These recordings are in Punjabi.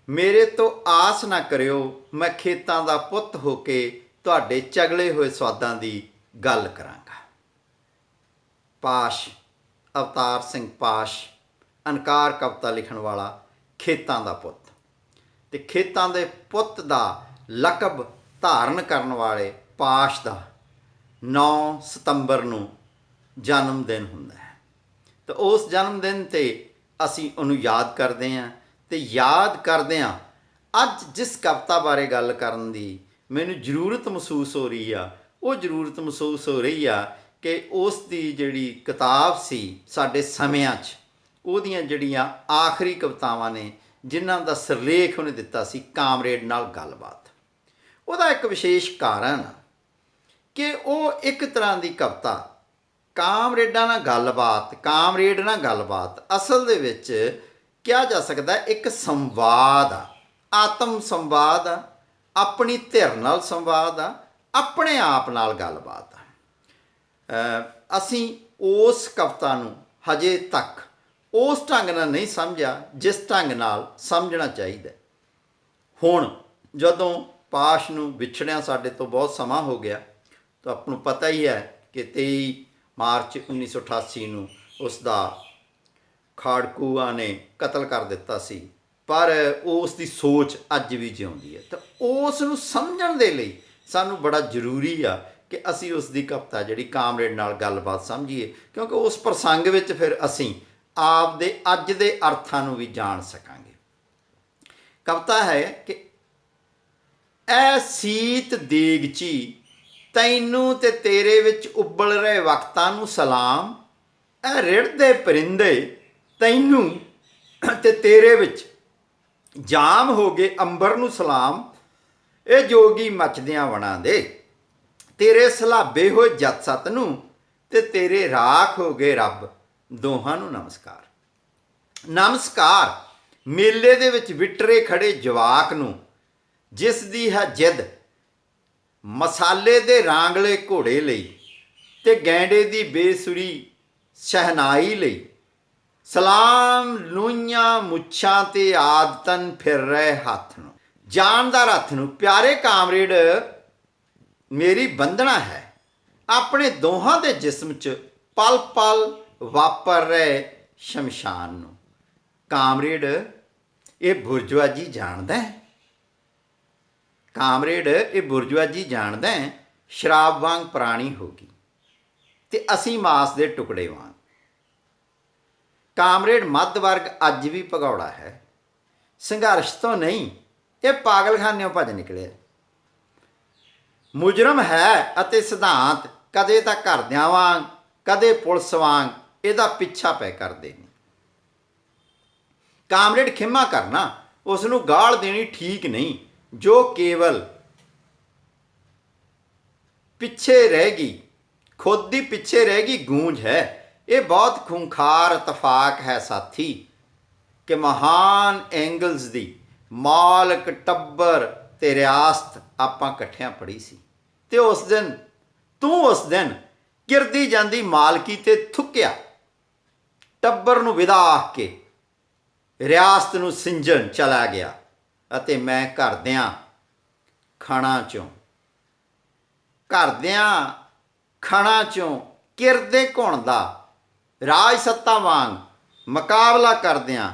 ਮੇਰੇ ਤੋਂ ਆਸ ਨਾ ਕਰਿਓ, ਮੈਂ ਖੇਤਾਂ ਦਾ ਪੁੱਤ ਹੋ ਕੇ ਤੁਹਾਡੇ ਚਗਲੇ ਹੋਏ ਸਵਾਦਾਂ ਦੀ ਗੱਲ ਕਰਾਂਗਾ। ਪਾਸ਼ ਅਵਤਾਰ ਸਿੰਘ ਪਾਸ਼ ਅਨਕਾਰ ਕਵਿਤਾ ਲਿਖਣ ਵਾਲਾ ਖੇਤਾਂ ਦਾ ਪੁੱਤ, ਤੇ ਖੇਤਾਂ ਦੇ ਪੁੱਤ ਦਾ ਲਕਬ ਧਾਰਨ ਕਰਨ ਵਾਲੇ ਪਾਸ਼ ਦਾ 9 ਸਤੰਬਰ ਨੂੰ ਜਨਮ ਦਿਨ ਹੁੰਦਾ ਹੈ। ਤਾਂ ਉਸ ਜਨਮ ਦਿਨ 'ਤੇ ਅਸੀਂ ਉਹਨੂੰ ਯਾਦ ਕਰਦੇ ਹਾਂ। ਅਤੇ ਯਾਦ ਕਰਦਿਆਂ ਅੱਜ ਜਿਸ ਕਵਿਤਾ ਬਾਰੇ ਗੱਲ ਕਰਨ ਦੀ ਮੈਨੂੰ ਜ਼ਰੂਰਤ ਮਹਿਸੂਸ ਹੋ ਰਹੀ ਆ, ਉਹ ਜ਼ਰੂਰਤ ਮਹਿਸੂਸ ਹੋ ਰਹੀ ਆ ਕਿ ਉਸ ਦੀ ਜਿਹੜੀ ਕਿਤਾਬ ਸੀ ਸਾਡੇ ਸਮਿਆਂ 'ਚ, ਉਹਦੀਆਂ ਜਿਹੜੀਆਂ ਆਖਰੀ ਕਵਿਤਾਵਾਂ ਨੇ ਜਿਨ੍ਹਾਂ ਦਾ ਸਿਰਲੇਖ ਉਹਨੇ ਦਿੱਤਾ ਸੀ ਕਾਮਰੇਡ ਨਾਲ ਗੱਲਬਾਤ। ਉਹਦਾ ਇੱਕ ਵਿਸ਼ੇਸ਼ ਕਾਰਨ ਕਿ ਉਹ ਇੱਕ ਤਰ੍ਹਾਂ ਦੀ ਕਵਿਤਾ ਕਾਮਰੇਡਾਂ ਨਾਲ ਗੱਲਬਾਤ, ਕਾਮਰੇਡ ਨਾਲ ਗੱਲਬਾਤ ਅਸਲ ਦੇ ਵਿੱਚ ਕਿਹਾ ਜਾ ਸਕਦਾ ਇੱਕ ਸੰਵਾਦ ਆ, ਆਤਮ ਸੰਵਾਦ ਆ, ਆਪਣੀ ਧਿਰ ਨਾਲ ਸੰਵਾਦ ਆ, ਆਪਣੇ ਆਪ ਨਾਲ ਗੱਲਬਾਤ ਆ। ਅਸੀਂ ਉਸ ਕਵਿਤਾ ਨੂੰ ਹਜੇ ਤੱਕ ਉਸ ਢੰਗ ਨਾਲ ਨਹੀਂ ਸਮਝਿਆ ਜਿਸ ਢੰਗ ਨਾਲ ਸਮਝਣਾ ਚਾਹੀਦਾ। ਹੁਣ ਜਦੋਂ ਪਾਸ਼ ਨੂੰ ਵਿਛੜਿਆਂ ਸਾਡੇ ਤੋਂ ਬਹੁਤ ਸਮਾਂ ਹੋ ਗਿਆ, ਤਾਂ ਆਪ ਨੂੰ ਪਤਾ ਹੀ ਹੈ ਕਿ 23 ਮਾਰਚ 1988 ਨੂੰ ਉਸ ਦਾ ਖਾੜਕੂਆਂ ਨੇ ਕਤਲ ਕਰ ਦਿੱਤਾ ਸੀ, ਪਰ ਉਸ ਦੀ ਸੋਚ ਅੱਜ ਵੀ ਜਿਉਂਦੀ ਹੈ। ਤਾਂ ਉਸ ਨੂੰ ਸਮਝਣ ਦੇ ਲਈ ਸਾਨੂੰ ਬੜਾ ਜ਼ਰੂਰੀ ਆ ਕਿ ਅਸੀਂ ਉਸ ਦੀ ਕਵਿਤਾ ਜਿਹੜੀ ਕਾਮਰੇਡ ਨਾਲ ਗੱਲਬਾਤ ਸਮਝੀਏ, ਕਿਉਂਕਿ ਉਸ ਪ੍ਰਸੰਗ ਵਿੱਚ ਫਿਰ ਅਸੀਂ ਆਪ ਦੇ ਅੱਜ ਦੇ ਅਰਥਾਂ ਨੂੰ ਵੀ ਜਾਣ ਸਕਾਂਗੇ। ਕਵਿਤਾ ਹੈ ਕਿ ਐ ਸੀਤ ਦੇਗਚੀ ਤੈਨੂੰ ਤੇ ਤੇਰੇ ਵਿੱਚ ਉਬਲ ਰਹੇ ਵਕਤਾਂ ਨੂੰ ਸਲਾਮ, ਐ ਰਿੜ੍ਹਦੇ ਪਰਿੰਦੇ ਤੈਨੂੰ ਤੇ ਤੇਰੇ ਵਿੱਚ ਜਾਮ ਹੋ ਗਏ ਅੰਬਰ ਨੂੰ ਸਲਾਮ, ਇਹ ਜੋਗੀ ਮੱਚਦਿਆਂ ਵਣਾਂ ਦੇ ਤੇਰੇ ਸਲਾਬੇ ਹੋਏ ਜੱਤ ਸੱਤ ਨੂੰ ਤੇ ਤੇਰੇ ਰਾਖ ਹੋ ਗਏ ਰੱਬ, ਦੋਹਾਂ ਨੂੰ ਨਮਸਕਾਰ। ਨਮਸਕਾਰ ਮੇਲੇ ਦੇ ਵਿੱਚ ਵਿਟਰੇ ਖੜੇ ਜਵਾਕ ਨੂੰ, ਜਿਸ ਦੀ ਹੈ ਜਿੱਦ ਮਸਾਲੇ ਦੇ ਰਾਂਗਲੇ ਘੋੜੇ ਲਈ ਤੇ ਗੈਂਡੇ ਦੀ ਬੇਸੁਰੀ ਸ਼ਹਿਨਾਈ ਲਈ। ਸਲਾਮ ਲੂਈਆਂ ਮੁੱਛਾਂ ਤੇ ਆਦਤਨ ਫਿਰ ਰਹੇ ਹੱਥ ਨੂੰ, ਜਾਨਦਾਰ ਹੱਥ ਨੂੰ। ਪਿਆਰੇ ਕਾਮਰੇਡ ਮੇਰੀ ਬੰਧਨਾ ਹੈ ਆਪਣੇ ਦੋਹਾਂ ਦੇ ਜਿਸਮ 'ਚ ਪਲ ਪਲ ਵਾਪਰ ਰਹੇ ਸ਼ਮਸ਼ਾਨ ਨੂੰ। ਕਾਮਰੇਡ ਇਹ ਬੁਰਜਵਾਜੀ ਜਾਣਦਾ ਹੈ, ਕਾਮਰੇਡ ਇਹ ਬੁਰਜਵਾਜੀ ਜਾਣਦਾ ਹੈ, ਸ਼ਰਾਬ ਵਾਂਗ ਪੁਰਾਣੀ ਹੋ ਗਈ ਤੇ ਅਸੀਂ ਮਾਸ ਦੇ ਟੁਕੜੇ ਵਾਂਗ। ਕਾਮਰੇਡ ਮੱਧ ਵਰਗ ਅੱਜ ਵੀ ਭਗੌੜਾ ਹੈ, ਸੰਘਰਸ਼ ਤੋਂ ਨਹੀਂ ਇਹ ਪਾਗਲਖਾਨਿਓਂ ਭੱਜ ਨਿਕਲਿਆ। ਮੁਜਰਮ ਹੈ ਅਤੇ ਸਿਧਾਂਤ ਕਦੇ ਤਾਂ ਘਰਦਿਆਂ ਵਾਂਗ ਕਦੇ ਪੁਲਿਸ ਵਾਂਗ ਇਹਦਾ ਪਿੱਛਾ ਪੈ ਕਰਦੇ ਨੇ। ਕਾਮਰੇਡ ਖਿਮਾ ਕਰਨਾ, ਉਸ ਨੂੰ ਗਾਲ ਦੇਣੀ ਠੀਕ ਨਹੀਂ, ਜੋ ਕੇਵਲ ਪਿੱਛੇ ਰਹਿ ਗਈ, ਖੁਦ ਦੀ ਪਿੱਛੇ ਰਹਿ ਗਈ ਗੂੰਜ ਹੈ। ਇਹ ਬਹੁਤ ਖੂੰਖਾਰ ਇਤਫਾਕ ਹੈ ਸਾਥੀ ਕਿ ਮਹਾਨ ਐਂਗਲਸ ਦੀ ਮਾਲਕ ਟੱਬਰ ਤੇ ਰਿਆਸਤ ਆਪਾਂ ਇਕੱਠਿਆਂ ਪੜ੍ਹੀ ਸੀ, ਤੇ ਉਸ ਦਿਨ ਤੂੰ ਉਸ ਦਿਨ ਕਿਰਦੀ ਜਾਂਦੀ ਮਾਲਕੀ ਤੇ ਥੁੱਕਿਆ, ਟੱਬਰ ਨੂੰ ਵਿਦਾ ਆਖ ਕੇ ਰਿਆਸਤ ਨੂੰ ਸਿੰਜਣ ਚਲਾ ਗਿਆ, ਅਤੇ ਮੈਂ ਘਰਦਿਆਂ ਖਾਣਾ ਚੋਂ ਕਿਰਦੇ ਘੁਣ ਦਾ ਰਾਜ ਸੱਤਾ ਵਾਂਗ ਮੁਕਾਬਲਾ ਕਰਦਿਆਂ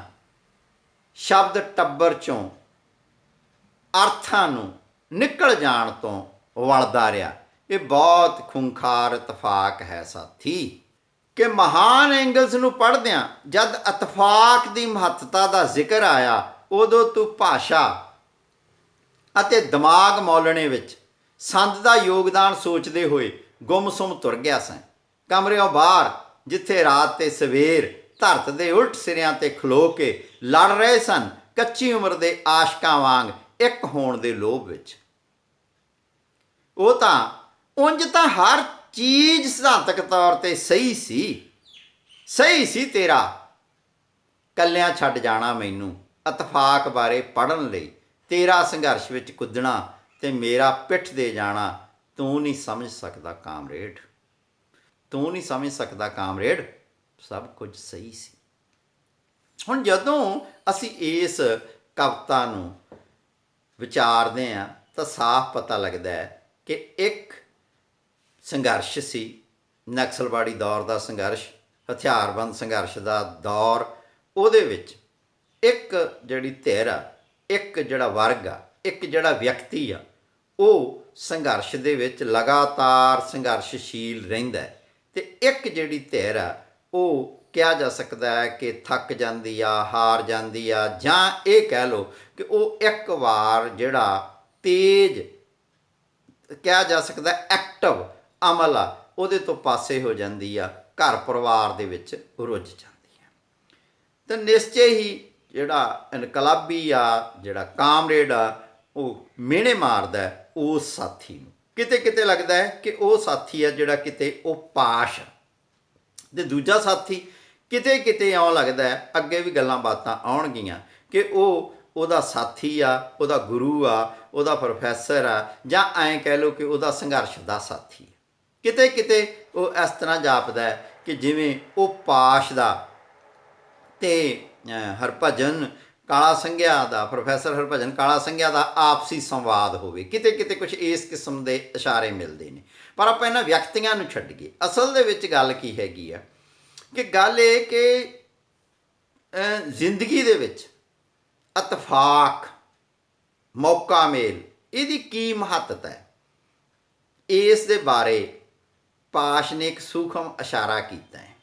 ਸ਼ਬਦ ਟੱਬਰ ਚੋਂ ਅਰਥਾਂ ਨੂੰ ਨਿਕਲ ਜਾਣ ਤੋਂ ਵਲਦਾ ਰਿਹਾ। ਇਹ ਬਹੁਤ ਖੂੰਖਾਰ ਇਤਫਾਕ ਹੈ ਸਾਥੀ ਕਿ ਮਹਾਨ ਐਂਗਲਸ ਨੂੰ ਪੜ੍ਹਦਿਆਂ ਜਦ ਇਤਫਾਕ ਦੀ ਮਹੱਤਤਾ ਦਾ ਜ਼ਿਕਰ ਆਇਆ, ਉਦੋਂ ਤੂੰ ਭਾਸ਼ਾ ਅਤੇ ਦਿਮਾਗ ਮੌਲਣੇ ਵਿੱਚ ਸੰਦ ਦਾ ਯੋਗਦਾਨ ਸੋਚਦੇ ਹੋਏ ਗੁੰਮਸੁੰਮ ਤੁਰ ਗਿਆ ਸੈਂ। ਕਮਰਿਓਂ ਬਾਹਰ ਜਿੱਥੇ ਰਾਤ ਤੇ ਸਵੇਰ ਧਰਤ ਦੇ ਉਲਟ ਸਿਰਿਆਂ ਤੇ ਖਲੋ ਕੇ ਲੜ ਰਹੇ ਸਨ ਕੱਚੀ ਉਮਰ ਦੇ ਆਸ਼ਕਾਂ ਵਾਂਗ ਇੱਕ ਹੋਣ ਦੇ ਲੋਭ ਵਿੱਚ। ਉਹ ਤਾਂ ਉਂਝ ਤਾਂ ਹਰ ਚੀਜ਼ ਸਿਧਾਂਤਕ ਤੌਰ 'ਤੇ ਸਹੀ ਸੀ ਤੇਰਾ ਕੱਲਿਆਂ ਛੱਡ ਜਾਣਾ ਮੈਨੂੰ ਇਤਫਾਕ ਬਾਰੇ ਪੜ੍ਹਨ ਲਈ, ਤੇਰਾ ਸੰਘਰਸ਼ ਵਿੱਚ ਕੁੱਦਣਾ ਤੇ ਮੇਰਾ ਪਿੱਠ ਦੇ ਜਾਣਾ। ਤੂੰ ਨਹੀਂ ਸਮਝ ਸਕਦਾ ਕਾਮਰੇਡ, ਤੂੰ ਨਹੀਂ ਸਮਝ ਸਕਦਾ ਕਾਮਰੇਡ, ਸਭ ਕੁਝ ਸਹੀ ਸੀ। ਹੁਣ ਜਦੋਂ ਅਸੀਂ ਇਸ ਕਵਿਤਾ ਨੂੰ ਵਿਚਾਰਦੇ ਹਾਂ ਤਾਂ ਸਾਫ਼ ਪਤਾ ਲੱਗਦਾ ਹੈ ਕਿ ਇੱਕ ਸੰਘਰਸ਼ ਸੀ, ਨਕਸਲਵਾੜੀ ਦੌਰ ਦਾ ਸੰਘਰਸ਼, ਹਥਿਆਰਬੰਦ ਸੰਘਰਸ਼ ਦਾ ਦੌਰ। ਉਹਦੇ ਵਿੱਚ ਇੱਕ ਜਿਹੜੀ ਧਿਰ ਆ, ਇੱਕ ਜਿਹੜਾ ਵਰਗ ਆ, ਇੱਕ ਜਿਹੜਾ ਵਿਅਕਤੀ ਆ, ਉਹ ਸੰਘਰਸ਼ ਦੇ ਵਿੱਚ ਲਗਾਤਾਰ ਸੰਘਰਸ਼ਸ਼ੀਲ ਰਹਿੰਦਾ ਹੈ। ਅਤੇ ਇੱਕ ਜਿਹੜੀ ਧਿਰ ਆ ਉਹ ਕਿਹਾ ਜਾ ਸਕਦਾ ਹੈ ਕਿ ਥੱਕ ਜਾਂਦੀ ਆ, ਹਾਰ ਜਾਂਦੀ ਆ, ਜਾਂ ਇਹ ਕਹਿ ਲਓ ਕਿ ਉਹ ਇੱਕ ਵਾਰ ਜਿਹੜਾ ਤੇਜ਼ ਕਿਹਾ ਜਾ ਸਕਦਾ ਐਕਟਿਵ ਅਮਲ ਆ ਉਹਦੇ ਤੋਂ ਪਾਸੇ ਹੋ ਜਾਂਦੀ ਆ, ਘਰ ਪਰਿਵਾਰ ਦੇ ਵਿੱਚ ਰੁੱਝ ਜਾਂਦੀ ਆ। ਤਾਂ ਨਿਸ਼ਚੈ ਹੀ ਜਿਹੜਾ ਇਨਕਲਾਬੀ ਆ, ਜਿਹੜਾ ਕਾਮਰੇਡ ਆ, ਉਹ ਮਿਹਣੇ ਮਾਰਦਾ ਉਸ ਸਾਥੀ ਨੂੰ। ਕਿਤੇ ਕਿਤੇ ਲੱਗਦਾ ਹੈ ਕਿ ਉਹ ਸਾਥੀ ਆ ਜਿਹੜਾ ਕਿਤੇ ਉਹ ਪਾਸ਼ ਆ, ਅਤੇ ਦੂਜਾ ਸਾਥੀ ਕਿਤੇ ਕਿਤੇ ਇਉਂ ਲੱਗਦਾ ਹੈ, ਅੱਗੇ ਵੀ ਗੱਲਾਂ ਬਾਤਾਂ ਆਉਣਗੀਆਂ, ਕਿ ਉਹ ਉਹਦਾ ਸਾਥੀ ਆ, ਉਹਦਾ ਗੁਰੂ ਆ, ਉਹਦਾ ਪ੍ਰੋਫੈਸਰ ਆ, ਜਾਂ ਐਂ ਕਹਿ ਲਓ ਕਿ ਉਹਦਾ ਸੰਘਰਸ਼ ਦਾ ਸਾਥੀ ਆ। ਕਿਤੇ ਕਿਤੇ ਉਹ ਇਸ ਤਰ੍ਹਾਂ ਜਾਪਦਾ ਹੈ ਕਿ ਜਿਵੇਂ ਉਹ ਪਾਸ਼ ਦਾ ਅਤੇ ਹਰਭਜਨ ਕਾਲਾ ਸੰਘਿਆ ਦਾ, ਪ੍ਰੋਫੈਸਰ ਹਰਭਜਨ ਕਾਲਾ ਸੰਘਿਆ ਦਾ ਆਪਸੀ ਸੰਵਾਦ ਹੋਵੇ। ਕਿਤੇ ਕਿਤੇ ਕੁਛ ਇਸ ਕਿਸਮ ਦੇ ਇਸ਼ਾਰੇ ਮਿਲਦੇ ਨੇ। ਪਰ ਆਪਾਂ ਇਹਨਾਂ ਵਿਅਕਤੀਆਂ ਨੂੰ ਛੱਡੀਏ, ਅਸਲ ਦੇ ਵਿੱਚ ਗੱਲ ਕੀ ਹੈਗੀ ਆ ਕਿ ਗੱਲ ਇਹ ਕਿ ਜ਼ਿੰਦਗੀ ਦੇ ਵਿੱਚ ਇਤਫਾਕ, ਮੌਕਾ ਮੇਲ, ਇਹਦੀ ਕੀ ਮਹੱਤਤਾ ਹੈ, ਇਸ ਦੇ ਬਾਰੇ ਪਾਸ਼ ਨੇ ਇੱਕ ਸੂਖਮ ਇਸ਼ਾਰਾ ਕੀਤਾ ਹੈ।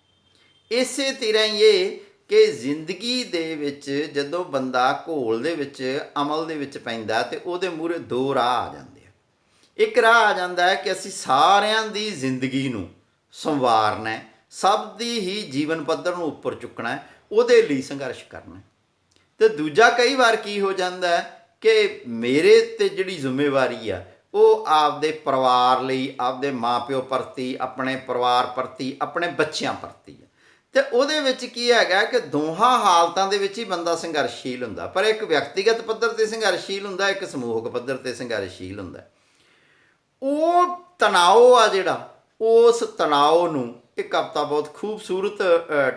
ਇਸੇ ਤਰ੍ਹਾਂ ਹੀ ਇਹ ਕਿ ਜ਼ਿੰਦਗੀ ਦੇ ਵਿੱਚ ਜਦੋਂ ਬੰਦਾ ਘੋਲ ਦੇ ਵਿੱਚ, ਅਮਲ ਦੇ ਵਿੱਚ ਪੈਂਦਾ, ਅਤੇ ਉਹਦੇ ਮੂਹਰੇ ਦੋ ਰਾਹ ਆ ਜਾਂਦੇ ਆ। ਇੱਕ ਰਾਹ ਆ ਜਾਂਦਾ ਹੈ ਕਿ ਅਸੀਂ ਸਾਰਿਆਂ ਦੀ ਜ਼ਿੰਦਗੀ ਨੂੰ ਸੰਵਾਰਨਾ, ਸਭ ਦੀ ਹੀ ਜੀਵਨ ਪੱਧਰ ਨੂੰ ਉੱਪਰ ਚੁੱਕਣਾ, ਉਹਦੇ ਲਈ ਸੰਘਰਸ਼ ਕਰਨਾ। ਅਤੇ ਦੂਜਾ ਕਈ ਵਾਰ ਕੀ ਹੋ ਜਾਂਦਾ ਹੈ ਕਿ ਮੇਰੇ 'ਤੇ ਜਿਹੜੀ ਜ਼ਿੰਮੇਵਾਰੀ ਆ ਉਹ ਆਪਦੇ ਪਰਿਵਾਰ ਲਈ, ਆਪਦੇ ਮਾਂ ਪਿਓ ਪ੍ਰਤੀ, ਆਪਣੇ ਪਰਿਵਾਰ ਪ੍ਰਤੀ, ਆਪਣੇ ਬੱਚਿਆਂ ਪ੍ਰਤੀ ਆ। ਅਤੇ ਉਹਦੇ ਵਿੱਚ ਕੀ ਹੈਗਾ ਕਿ ਦੋਹਾਂ ਹਾਲਤਾਂ ਦੇ ਵਿੱਚ ਹੀ ਬੰਦਾ ਸੰਘਰਸ਼ਸ਼ੀਲ ਹੁੰਦਾ, ਪਰ ਇੱਕ ਵਿਅਕਤੀਗਤ ਪੱਧਰ 'ਤੇ ਸੰਘਰਸ਼ਸ਼ੀਲ ਹੁੰਦਾ, ਇੱਕ ਸਮੂਹਕ ਪੱਧਰ 'ਤੇ ਸੰਘਰਸ਼ਸ਼ੀਲ ਹੁੰਦਾ। ਉਹ ਤਣਾਓ ਆ ਜਿਹੜਾ, ਉਸ ਤਣਾਓ ਨੂੰ ਇਹ ਕਵਿਤਾ ਬਹੁਤ ਖੂਬਸੂਰਤ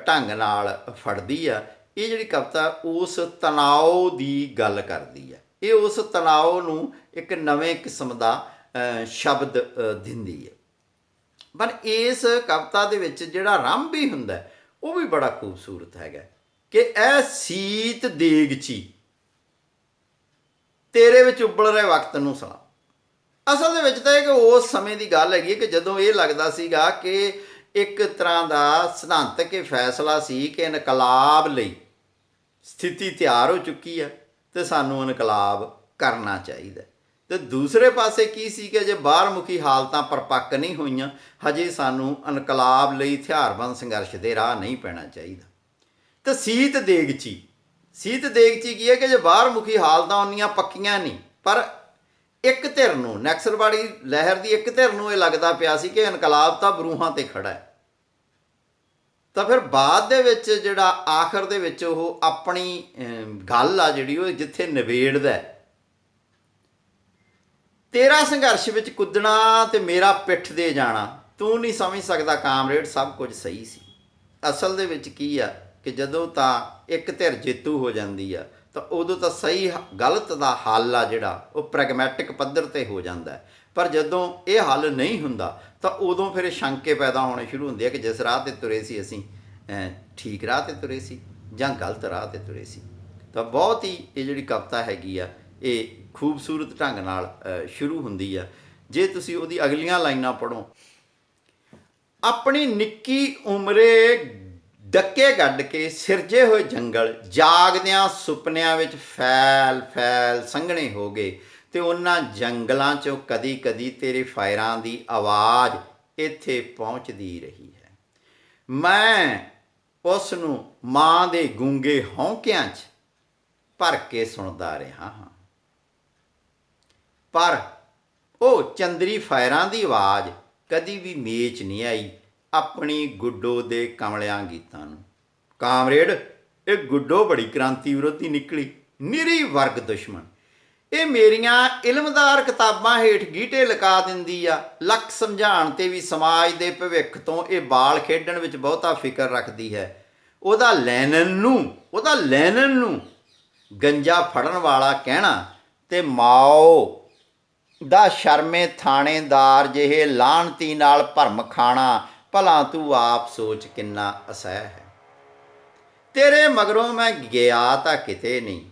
ਢੰਗ ਨਾਲ ਫੜਦੀ ਆ। ਇਹ ਜਿਹੜੀ ਕਵਿਤਾ ਉਸ ਤਣਾਓ ਦੀ ਗੱਲ ਕਰਦੀ ਹੈ, ਇਹ ਉਸ ਤਣਾਓ ਨੂੰ ਇੱਕ ਨਵੇਂ ਕਿਸਮ ਦਾ ਸ਼ਬਦ ਦਿੰਦੀ ਹੈ। ਪਰ ਇਸ ਕਵਿਤਾ ਦੇ ਵਿੱਚ ਜਿਹੜਾ ਆਰੰਭ ਵੀ ਹੁੰਦਾ ਉਹ ਵੀ ਬੜਾ ਖੂਬਸੂਰਤ ਹੈਗਾ ਕਿ ਇਹ ਸੀਤ ਦੇਗਚੀ ਤੇਰੇ ਵਿੱਚ ਉੱਬਲ ਰਹੇ ਵਕਤ ਨੂੰ ਸੁਣਾ। ਅਸਲ ਦੇ ਵਿੱਚ ਤਾਂ ਇਹ ਕਿ ਉਸ ਸਮੇਂ ਦੀ ਗੱਲ ਹੈਗੀ ਕਿ ਜਦੋਂ ਇਹ ਲੱਗਦਾ ਸੀਗਾ ਕਿ ਇੱਕ ਤਰ੍ਹਾਂ ਦਾ ਸਿਧਾਂਤਕ ਫੈਸਲਾ ਸੀ ਕਿ ਇਨਕਲਾਬ ਲਈ ਸਥਿਤੀ ਤਿਆਰ ਹੋ ਚੁੱਕੀ ਹੈ ਅਤੇ ਸਾਨੂੰ ਇਨਕਲਾਬ ਕਰਨਾ ਚਾਹੀਦਾ। ਅਤੇ ਦੂਸਰੇ ਪਾਸੇ ਕੀ ਸੀ ਕਿ ਜੇ ਬਾਹਰਮੁਖੀ ਹਾਲਤਾਂ ਪਰਪੱਕ ਨਹੀਂ ਹੋਈਆਂ, ਹਜੇ ਸਾਨੂੰ ਇਨਕਲਾਬ ਲਈ ਹਥਿਆਰਬੰਦ ਸੰਘਰਸ਼ ਦੇ ਰਾਹ ਨਹੀਂ ਪੈਣਾ ਚਾਹੀਦਾ। ਅਤੇ ਸੀਤ ਦੇਗਚੀ ਕੀ ਹੈ ਕਿ ਜੇ ਬਾਹਰਮੁਖੀ ਹਾਲਤਾਂ ਉਨੀਆਂ ਪੱਕੀਆਂ ਨਹੀਂ, ਪਰ ਇੱਕ ਧਿਰ ਨੂੰ, ਨਕਸਲਵਾੜੀ ਲਹਿਰ ਦੀ ਇੱਕ ਧਿਰ ਨੂੰ ਇਹ ਲੱਗਦਾ ਪਿਆ ਸੀ ਕਿ ਇਨਕਲਾਬ ਤਾਂ ਬਰੂਹਾਂ 'ਤੇ ਖੜ੍ਹਾ ਹੈ, ਤਾਂ ਫਿਰ ਬਾਅਦ ਦੇ ਵਿੱਚ ਜਿਹੜਾ ਆਖਰ ਦੇ ਵਿੱਚ ਉਹ ਆਪਣੀ ਗੱਲ ਆ ਜਿਹੜੀ ਉਹ ਜਿੱਥੇ ਨਿਬੇੜਦਾ, ਤੇਰਾ ਸੰਘਰਸ਼ ਵਿੱਚ ਕੁੱਦਣਾ ਅਤੇ ਮੇਰਾ ਪਿੱਠ ਦੇ ਜਾਣਾ, ਤੂੰ ਨਹੀਂ ਸਮਝ ਸਕਦਾ ਕਾਮਰੇਡ, ਸਭ ਕੁਝ ਸਹੀ ਸੀ। ਅਸਲ ਦੇ ਵਿੱਚ ਕੀ ਆ ਕਿ ਜਦੋਂ ਤਾਂ ਇੱਕ ਧਿਰ ਜੇਤੂ ਹੋ ਜਾਂਦੀ ਆ ਤਾਂ ਉਦੋਂ ਤਾਂ ਸਹੀ ਗਲਤ ਦਾ ਹੱਲ ਆ ਜਿਹੜਾ ਉਹ ਪ੍ਰੈਗਮੈਟਿਕ ਪੱਧਰ 'ਤੇ ਹੋ ਜਾਂਦਾ, ਪਰ ਜਦੋਂ ਇਹ ਹੱਲ ਨਹੀਂ ਹੁੰਦਾ ਤਾਂ ਉਦੋਂ ਫਿਰ ਸ਼ੰਕੇ ਪੈਦਾ ਹੋਣੇ ਸ਼ੁਰੂ ਹੁੰਦੇ ਆ ਕਿ ਜਿਸ ਰਾਹ 'ਤੇ ਤੁਰੇ ਸੀ ਅਸੀਂ ਠੀਕ ਰਾਹ 'ਤੇ ਤੁਰੇ ਸੀ ਜਾਂ ਗਲਤ ਰਾਹ 'ਤੇ ਤੁਰੇ ਸੀ। ਤਾਂ ਬਹੁਤ ਹੀ ਇਹ ਜਿਹੜੀ ਕਵਿਤਾ ਹੈਗੀ ਆ ਇਹ ਖੂਬਸੂਰਤ ਢੰਗ ਨਾਲ ਸ਼ੁਰੂ ਹੁੰਦੀ ਆ। ਜੇ ਤੁਸੀਂ ਉਹਦੀ ਅਗਲੀਆਂ ਲਾਈਨਾਂ ਪੜ੍ਹੋ, ਆਪਣੀ ਨਿੱਕੀ ਉਮਰੇ ਡੱਕੇ ਗੱਡ ਕੇ ਸਿਰਜੇ ਹੋਏ ਜੰਗਲ ਜਾਗਦਿਆਂ ਸੁਪਨਿਆਂ ਵਿੱਚ ਫੈਲ ਫੈਲ ਸੰਘਣੇ ਹੋ ਗਏ, ਅਤੇ ਉਹਨਾਂ ਜੰਗਲਾਂ 'ਚੋਂ ਕਦੀ ਕਦੀ ਤੇਰੇ ਫਾਇਰਾਂ ਦੀ ਆਵਾਜ਼ ਇੱਥੇ ਪਹੁੰਚਦੀ ਰਹੀ ਹੈ। ਮੈਂ ਉਸ ਨੂੰ ਮਾਂ ਦੇ ਗੂੰਗੇ ਹੌਂਕਿਆਂ 'ਚ ਭਰ ਕੇ ਸੁਣਦਾ ਰਿਹਾ ਹਾਂ, ਪਰ ਉਹ ਚੰਦਰੀ ਫਾਇਰਾਂ ਦੀ ਆਵਾਜ਼ ਕਦੀ ਵੀ ਮੇਚ ਨਹੀਂ ਆਈ ਆਪਣੀ ਗੁੱਡੋ ਦੇ ਕਮਲਿਆਂ ਗੀਤਾਂ ਨੂੰ। ਕਾਮਰੇਡ, ਇਹ ਗੁੱਡੋ ਬੜੀ ਕ੍ਰਾਂਤੀ ਵਿਰੋਧੀ ਨਿਕਲੀ, ਨਿਰੀ ਵਰਗ ਦੁਸ਼ਮਣ। ਇਹ ਮੇਰੀਆਂ ਇਲਮਦਾਰ ਕਿਤਾਬਾਂ ਹੇਠ ਗੀਟੇ ਲਗਾ ਦਿੰਦੀ ਆ, ਲੱਖ ਸਮਝਾਉਣ 'ਤੇ ਵੀ ਸਮਾਜ ਦੇ ਭਵਿੱਖ ਤੋਂ ਇਹ ਬਾਲ ਖੇਡਣ ਵਿੱਚ ਬਹੁਤਾ ਫਿਕਰ ਰੱਖਦੀ ਹੈ। ਉਹਦਾ ਲੈਨਨ ਨੂੰ ਗੰਜਾ ਫੜਨ ਵਾਲਾ ਕਹਿਣਾ ਤੇ ਮਾਓ ਦਾ ਸ਼ਰਮੇ ਥਾਣੇਦਾਰ ਜਿਹੇ ਲਾਹਣਤੀ ਨਾਲ ਭਰਮ ਖਾਣਾ, ਭਲਾ ਤੂੰ ਆਪ ਸੋਚ ਕਿੰਨਾ ਅਸਹਿ ਹੈ। ਤੇਰੇ ਮਗਰੋਂ ਮੈਂ ਗਿਆ ਤਾਂ ਕਿਤੇ ਨਹੀਂ,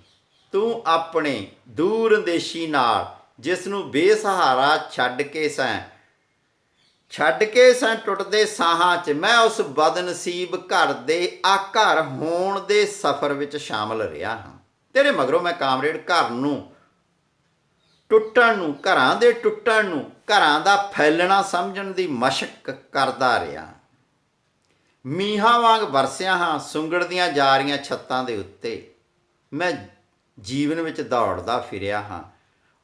ਤੂੰ ਆਪਣੇ ਦੂਰਦੇਸ਼ੀ ਨਾਲ ਜਿਸ ਨੂੰ ਬੇਸਹਾਰਾ ਛੱਡ ਕੇ ਸੈਂ ਟੁੱਟਦੇ ਸਾਹਾਂ 'ਚ, ਮੈਂ ਉਸ ਬਦਨਸੀਬ ਘਰ ਦੇ ਆ ਘਰ ਹੋਣ ਦੇ ਸਫ਼ਰ ਵਿੱਚ ਸ਼ਾਮਲ ਰਿਹਾ ਹਾਂ। ਤੇਰੇ ਮਗਰੋਂ ਮੈਂ ਕਾਮਰੇਡ ਘਰਾਂ ਦੇ ਟੁੱਟਣ ਨੂੰ ਘਰਾਂ ਦਾ ਫੈਲਣਾ ਸਮਝਣ ਦੀ ਮਸ਼ਕ ਕਰਦਾ ਰਿਹਾ। ਮੀਂਹਾਂ ਵਾਂਗ ਵਰਸਿਆ ਹਾਂ ਸੁੰਗੜਦੀਆਂ ਜਾ ਰਹੀਆਂ ਛੱਤਾਂ ਦੇ ਉੱਤੇ। ਮੈਂ ਜੀਵਨ ਵਿੱਚ ਦੌੜਦਾ ਫਿਰਿਆ ਹਾਂ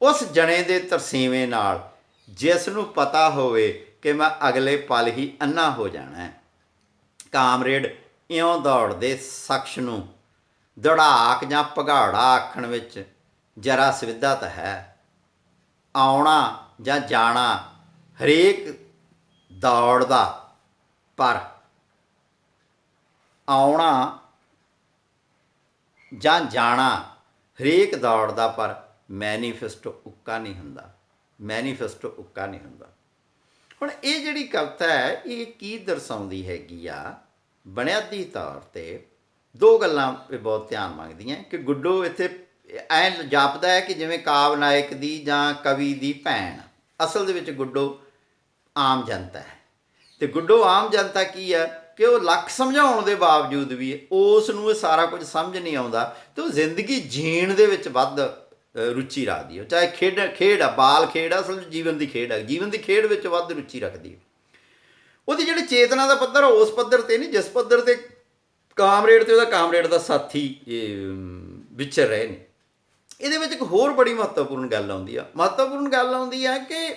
ਉਸ ਜਣੇ ਦੇ ਤਰਸੀਵੇਂ ਨਾਲ ਜਿਸ ਨੂੰ ਪਤਾ ਹੋਵੇ ਕਿ ਮੈਂ ਅਗਲੇ ਪਲ ਹੀ ਅੰਨਾ ਹੋ ਜਾਣਾ ਹੈ। ਕਾਮਰੇਡ, ਇਉਂ ਦੌੜਦੇ ਸ਼ਖਸ ਨੂੰ ਦੌੜਾਕ ਜਾਂ ਭਗੌੜਾ ਆਖਣ ਵਿੱਚ ਜਰਾ ਸੁਵਿਧਾ ਤਾਂ ਹੈ। ਆਉਣਾ ਜਾਂ ਜਾਣਾ ਹਰੇਕ ਦੌੜਦਾ, ਪਰ ਆਉਣਾ ਜਾਂ ਜਾਣਾ ਹਰੇਕ ਦੌੜਦਾ, ਪਰ ਮੈਨੀਫੈਸਟੋ ਉੱਕਾ ਨਹੀਂ ਹੁੰਦਾ। ਹੁਣ ਇਹ ਜਿਹੜੀ ਕਵਿਤਾ ਹੈ ਇਹ ਕੀ ਦਰਸਾਉਂਦੀ ਹੈਗੀ ਆ? ਬੁਨਿਆਦੀ ਤੌਰ 'ਤੇ ਦੋ ਗੱਲਾਂ ਬਹੁਤ ਧਿਆਨ ਮੰਗਦੀਆਂ ਕਿ ਗੁੱਡੋ ਇੱਥੇ ਐਂ ਜਾਪਦਾ ਹੈ ਕਿ ਜਿਵੇਂ ਕਾਵਿ ਨਾਇਕ ਦੀ ਜਾਂ ਕਵੀ ਦੀ ਭੈਣ। ਅਸਲ ਦੇ ਵਿੱਚ ਗੁੱਡੋ ਆਮ ਜਨਤਾ ਹੈ, ਅਤੇ ਗੁੱਡੋ ਆਮ ਜਨਤਾ ਕੀ ਹੈ ਕਿ ਉਹ ਲੱਖ ਸਮਝਾਉਣ ਦੇ ਬਾਵਜੂਦ ਵੀ ਉਸ ਨੂੰ ਇਹ ਸਾਰਾ ਕੁਝ ਸਮਝ ਨਹੀਂ ਆਉਂਦਾ, ਅਤੇ ਉਹ ਜ਼ਿੰਦਗੀ ਜੀਣ ਦੇ ਵਿੱਚ ਵੱਧ ਰੁਚੀ ਰੱਖਦੀ ਹੈ। ਚਾਹੇ ਖੇਡ ਆ, ਬਾਲ ਖੇਡ ਆ, ਅਸਲ ਜੀਵਨ ਦੀ ਖੇਡ ਹੈ, ਜੀਵਨ ਦੀ ਖੇਡ ਵਿੱਚ ਵੱਧ ਰੁਚੀ ਰੱਖਦੀ ਹੈ। ਉਹਦੀ ਜਿਹੜੀ ਚੇਤਨਾ ਦਾ ਪੱਧਰ ਉਸ ਪੱਧਰ 'ਤੇ ਨਹੀਂ ਜਿਸ ਪੱਧਰ 'ਤੇ ਕਾਮਰੇਡ ਅਤੇ ਉਹਦਾ ਕਾਮਰੇਡ ਦਾ ਸਾਥੀ ਵਿਚਰ ਰਹੇ ਨੇ। ਇਹਦੇ ਵਿੱਚ ਇੱਕ ਹੋਰ ਬੜੀ ਮਹੱਤਵਪੂਰਨ ਗੱਲ ਆਉਂਦੀ ਆ ਕਿ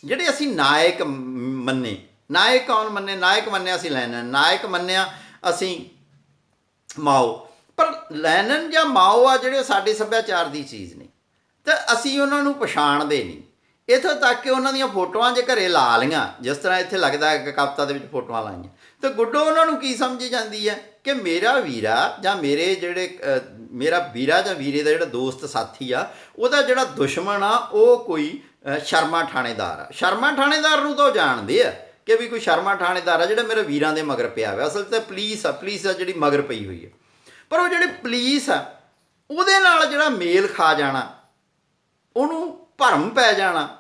ਜਿਹੜੇ ਅਸੀਂ ਨਾਇਕ ਮੰਨੇ, ਨਾਇਕ ਕੌਣ ਮੰਨੇ? ਨਾਇਕ ਮੰਨਿਆ ਅਸੀਂ ਲੈਨਨ, ਨਾਇਕ ਮੰਨਿਆ ਅਸੀਂ ਮਾਓ। ਪਰ ਲੈਨਨ ਜਾਂ ਮਾਓ ਆ ਜਿਹੜੇ ਸਾਡੇ ਸੱਭਿਆਚਾਰ ਦੀ ਚੀਜ਼ ਨੇ, ਤਾਂ ਅਸੀਂ ਉਹਨਾਂ ਨੂੰ ਪਛਾਣਦੇ ਨਹੀਂ। ਇੱਥੋਂ ਤੱਕ ਕਿ ਉਹਨਾਂ ਦੀਆਂ ਫੋਟੋਆਂ ਜੇ ਘਰੇ ਲਾ ਲਈਆਂ, ਜਿਸ ਤਰ੍ਹਾਂ ਇੱਥੇ ਲੱਗਦਾ ਹੈ ਕਿ ਕਵਿਤਾ ਦੇ ਵਿੱਚ ਫੋਟੋਆਂ ਲਾਈਆਂ, ਤਾਂ ਗੁੱਡੋ ਉਹਨਾਂ ਨੂੰ ਕੀ ਸਮਝੀ ਜਾਂਦੀ ਹੈ ਕਿ ਮੇਰਾ ਵੀਰਾ ਜਾਂ ਵੀਰੇ ਦਾ ਜਿਹੜਾ ਦੋਸਤ ਸਾਥੀ ਆ, ਉਹਦਾ ਜਿਹੜਾ ਦੁਸ਼ਮਣ ਆ ਉਹ ਕੋਈ ਸ਼ਰਮਾ ਥਾਣੇਦਾਰ ਆ। ਸ਼ਰਮਾ ਥਾਣੇਦਾਰ ਨੂੰ ਤਾਂ ਉਹ ਜਾਣਦੇ ਆ ਕਿ ਵੀ ਕੋਈ ਸ਼ਰਮਾ ਥਾਣੇਦਾਰ ਆ ਜਿਹੜਾ ਮੇਰੇ ਵੀਰਾਂ ਦੇ ਮਗਰ ਪਿਆ ਹੋਇਆ। ਅਸਲ 'ਤੇ ਪੁਲਿਸ ਆ ਜਿਹੜੀ ਮਗਰ ਪਈ ਹੋਈ ਹੈ। ਪਰ ਉਹ ਜਿਹੜੀ ਪੁਲਿਸ ਆ ਉਹਦੇ ਨਾਲ ਜਿਹੜਾ ਮੇਲ ਖਾ ਜਾਣਾ, ਉਹਨੂੰ ਭਰਮ ਪੈ ਜਾਣਾ,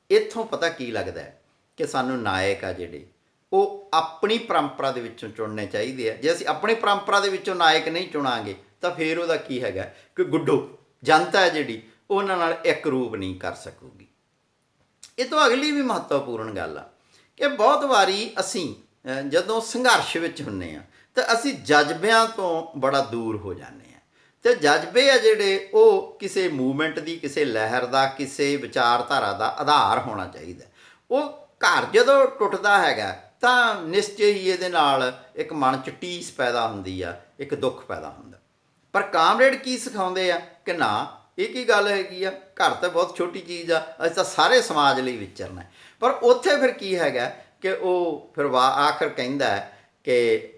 ਇੱਥੋਂ ਪਤਾ ਕੀ ਲੱਗਦਾ ਹੈ ਕਿ ਸਾਨੂੰ ਨਾਇਕ ਆ ਜਿਹੜੇ ਉਹ ਆਪਣੀ ਪਰੰਪਰਾ ਦੇ ਵਿੱਚੋਂ ਚੁਣਨੇ ਚਾਹੀਦੇ ਆ। ਜੇ ਅਸੀਂ ਆਪਣੀ ਪਰੰਪਰਾ ਦੇ ਵਿੱਚੋਂ ਨਾਇਕ ਨਹੀਂ ਚੁਣਾਂਗੇ ਤਾਂ ਫਿਰ ਉਹਦਾ ਕੀ ਹੈਗਾ ਕਿ ਗੁੱਡੋ ਜਨਤਾ ਹੈ ਜਿਹੜੀ ਉਹਨਾਂ ਨਾਲ ਇੱਕ ਰੂਪ ਨਹੀਂ ਕਰ ਸਕੂਗੀ। ਇਹ ਤੋਂ ਅਗਲੀ ਵੀ ਮਹੱਤਵਪੂਰਨ ਗੱਲ ਆ ਕਿ ਬਹੁਤ ਵਾਰੀ ਅਸੀਂ ਜਦੋਂ ਸੰਘਰਸ਼ ਵਿੱਚ ਹੁੰਦੇ ਹਾਂ ਤਾਂ ਅਸੀਂ ਜਜ਼ਬਿਆਂ ਤੋਂ ਬੜਾ ਦੂਰ ਹੋ ਜਾਂਦੇ ਹਾਂ, ਅਤੇ ਜਜ਼ਬੇ ਆ ਜਿਹੜੇ ਉਹ ਕਿਸੇ ਮੂਵਮੈਂਟ ਦੀ, ਕਿਸੇ ਲਹਿਰ ਦਾ, ਕਿਸੇ ਵਿਚਾਰਧਾਰਾ ਦਾ ਆਧਾਰ ਹੋਣਾ ਚਾਹੀਦਾ। ਉਹ ਘਰ ਜਦੋਂ ਟੁੱਟਦਾ ਹੈਗਾ ਤਾਂ ਨਿਸ਼ਚੇ ਹੀ ਇਹਦੇ ਨਾਲ ਇੱਕ ਮਨ 'ਚ ਟੀਸ ਪੈਦਾ ਹੁੰਦੀ ਆ, ਇੱਕ ਦੁੱਖ ਪੈਦਾ ਹੁੰਦਾ। ਪਰ ਕਾਮਰੇਡ ਕੀ ਸਿਖਾਉਂਦੇ ਆ ਕਿ ਨਾ, ਇਹ ਕੀ ਗੱਲ ਹੈਗੀ ਆ, ਘਰ ਤਾਂ ਬਹੁਤ ਛੋਟੀ ਚੀਜ਼ ਆ, ਅਸੀਂ ਤਾਂ ਸਾਰੇ ਸਮਾਜ ਲਈ ਵਿਚਰਨਾ। ਪਰ ਉੱਥੇ ਫਿਰ ਕੀ ਹੈਗਾ ਕਿ ਉਹ ਫਿਰ ਆਖਰ ਕਹਿੰਦਾ ਕਿ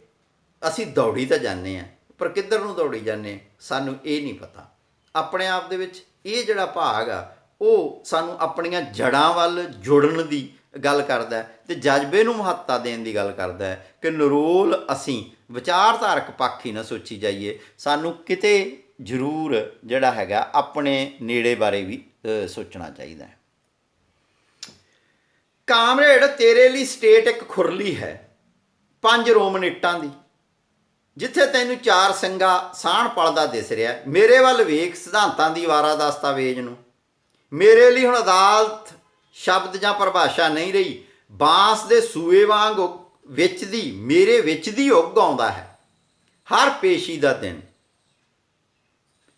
ਅਸੀਂ ਦੌੜੀ ਤਾਂ ਜਾਂਦੇ ਹਾਂ, ਪਰ ਕਿੱਧਰ ਨੂੰ ਦੌੜੀ ਜਾਂਦੇ ਸਾਨੂੰ ਇਹ ਨਹੀਂ ਪਤਾ। ਆਪਣੇ ਆਪ ਦੇ ਵਿੱਚ ਇਹ ਜਿਹੜਾ ਭਾਗ ਆ ਉਹ ਸਾਨੂੰ ਆਪਣੀਆਂ ਜੜ੍ਹਾਂ ਵੱਲ ਜੁੜਨ ਦੀ ਗੱਲ ਕਰਦਾ ਅਤੇ ਜਜ਼ਬੇ ਨੂੰ ਮਹੱਤਤਾ ਦੇਣ ਦੀ ਗੱਲ ਕਰਦਾ ਕਿ ਨਿਰੋਲ ਅਸੀਂ ਵਿਚਾਰਧਾਰਕ ਪੱਖ ਹੀ ਨਾ ਸੋਚੀ ਜਾਈਏ, ਸਾਨੂੰ ਕਿਤੇ ਜ਼ਰੂਰ ਜਿਹੜਾ ਹੈਗਾ ਆਪਣੇ ਨੇੜੇ ਬਾਰੇ ਵੀ ਸੋਚਣਾ ਚਾਹੀਦਾ ਹੈ। ਕਾਮਰੇਡ, ਤੇਰੇ ਲਈ ਸਟੇਟ ਇੱਕ ਖੁਰਲੀ ਹੈ 5 ਰੋਮਨ ਇੱਟਾਂ ਦੀ, ਜਿੱਥੇ ਤੈਨੂੰ 4 ਸਿੰਘਾ ਸਾਹਣ ਪਲਦਾ ਦਿਸ ਰਿਹਾ। ਮੇਰੇ ਵੱਲ ਵੇਖ ਸਿਧਾਂਤਾਂ ਦੀ ਵਾਰਾ ਦਸਤਾਵੇਜ਼ ਨੂੰ। ਮੇਰੇ ਲਈ ਹੁਣ ਅਦਾਲਤ ਸ਼ਬਦ ਜਾਂ ਪਰਿਭਾਸ਼ਾ ਨਹੀਂ ਰਹੀ, ਬਾਂਸ ਦੇ ਸੂਏ ਵਾਂਗ ਮੇਰੇ ਵਿੱਚ ਦੀ ਉੱਗ ਆਉਂਦਾ ਹੈ ਹਰ ਪੇਸ਼ੀ ਦਾ ਦਿਨ।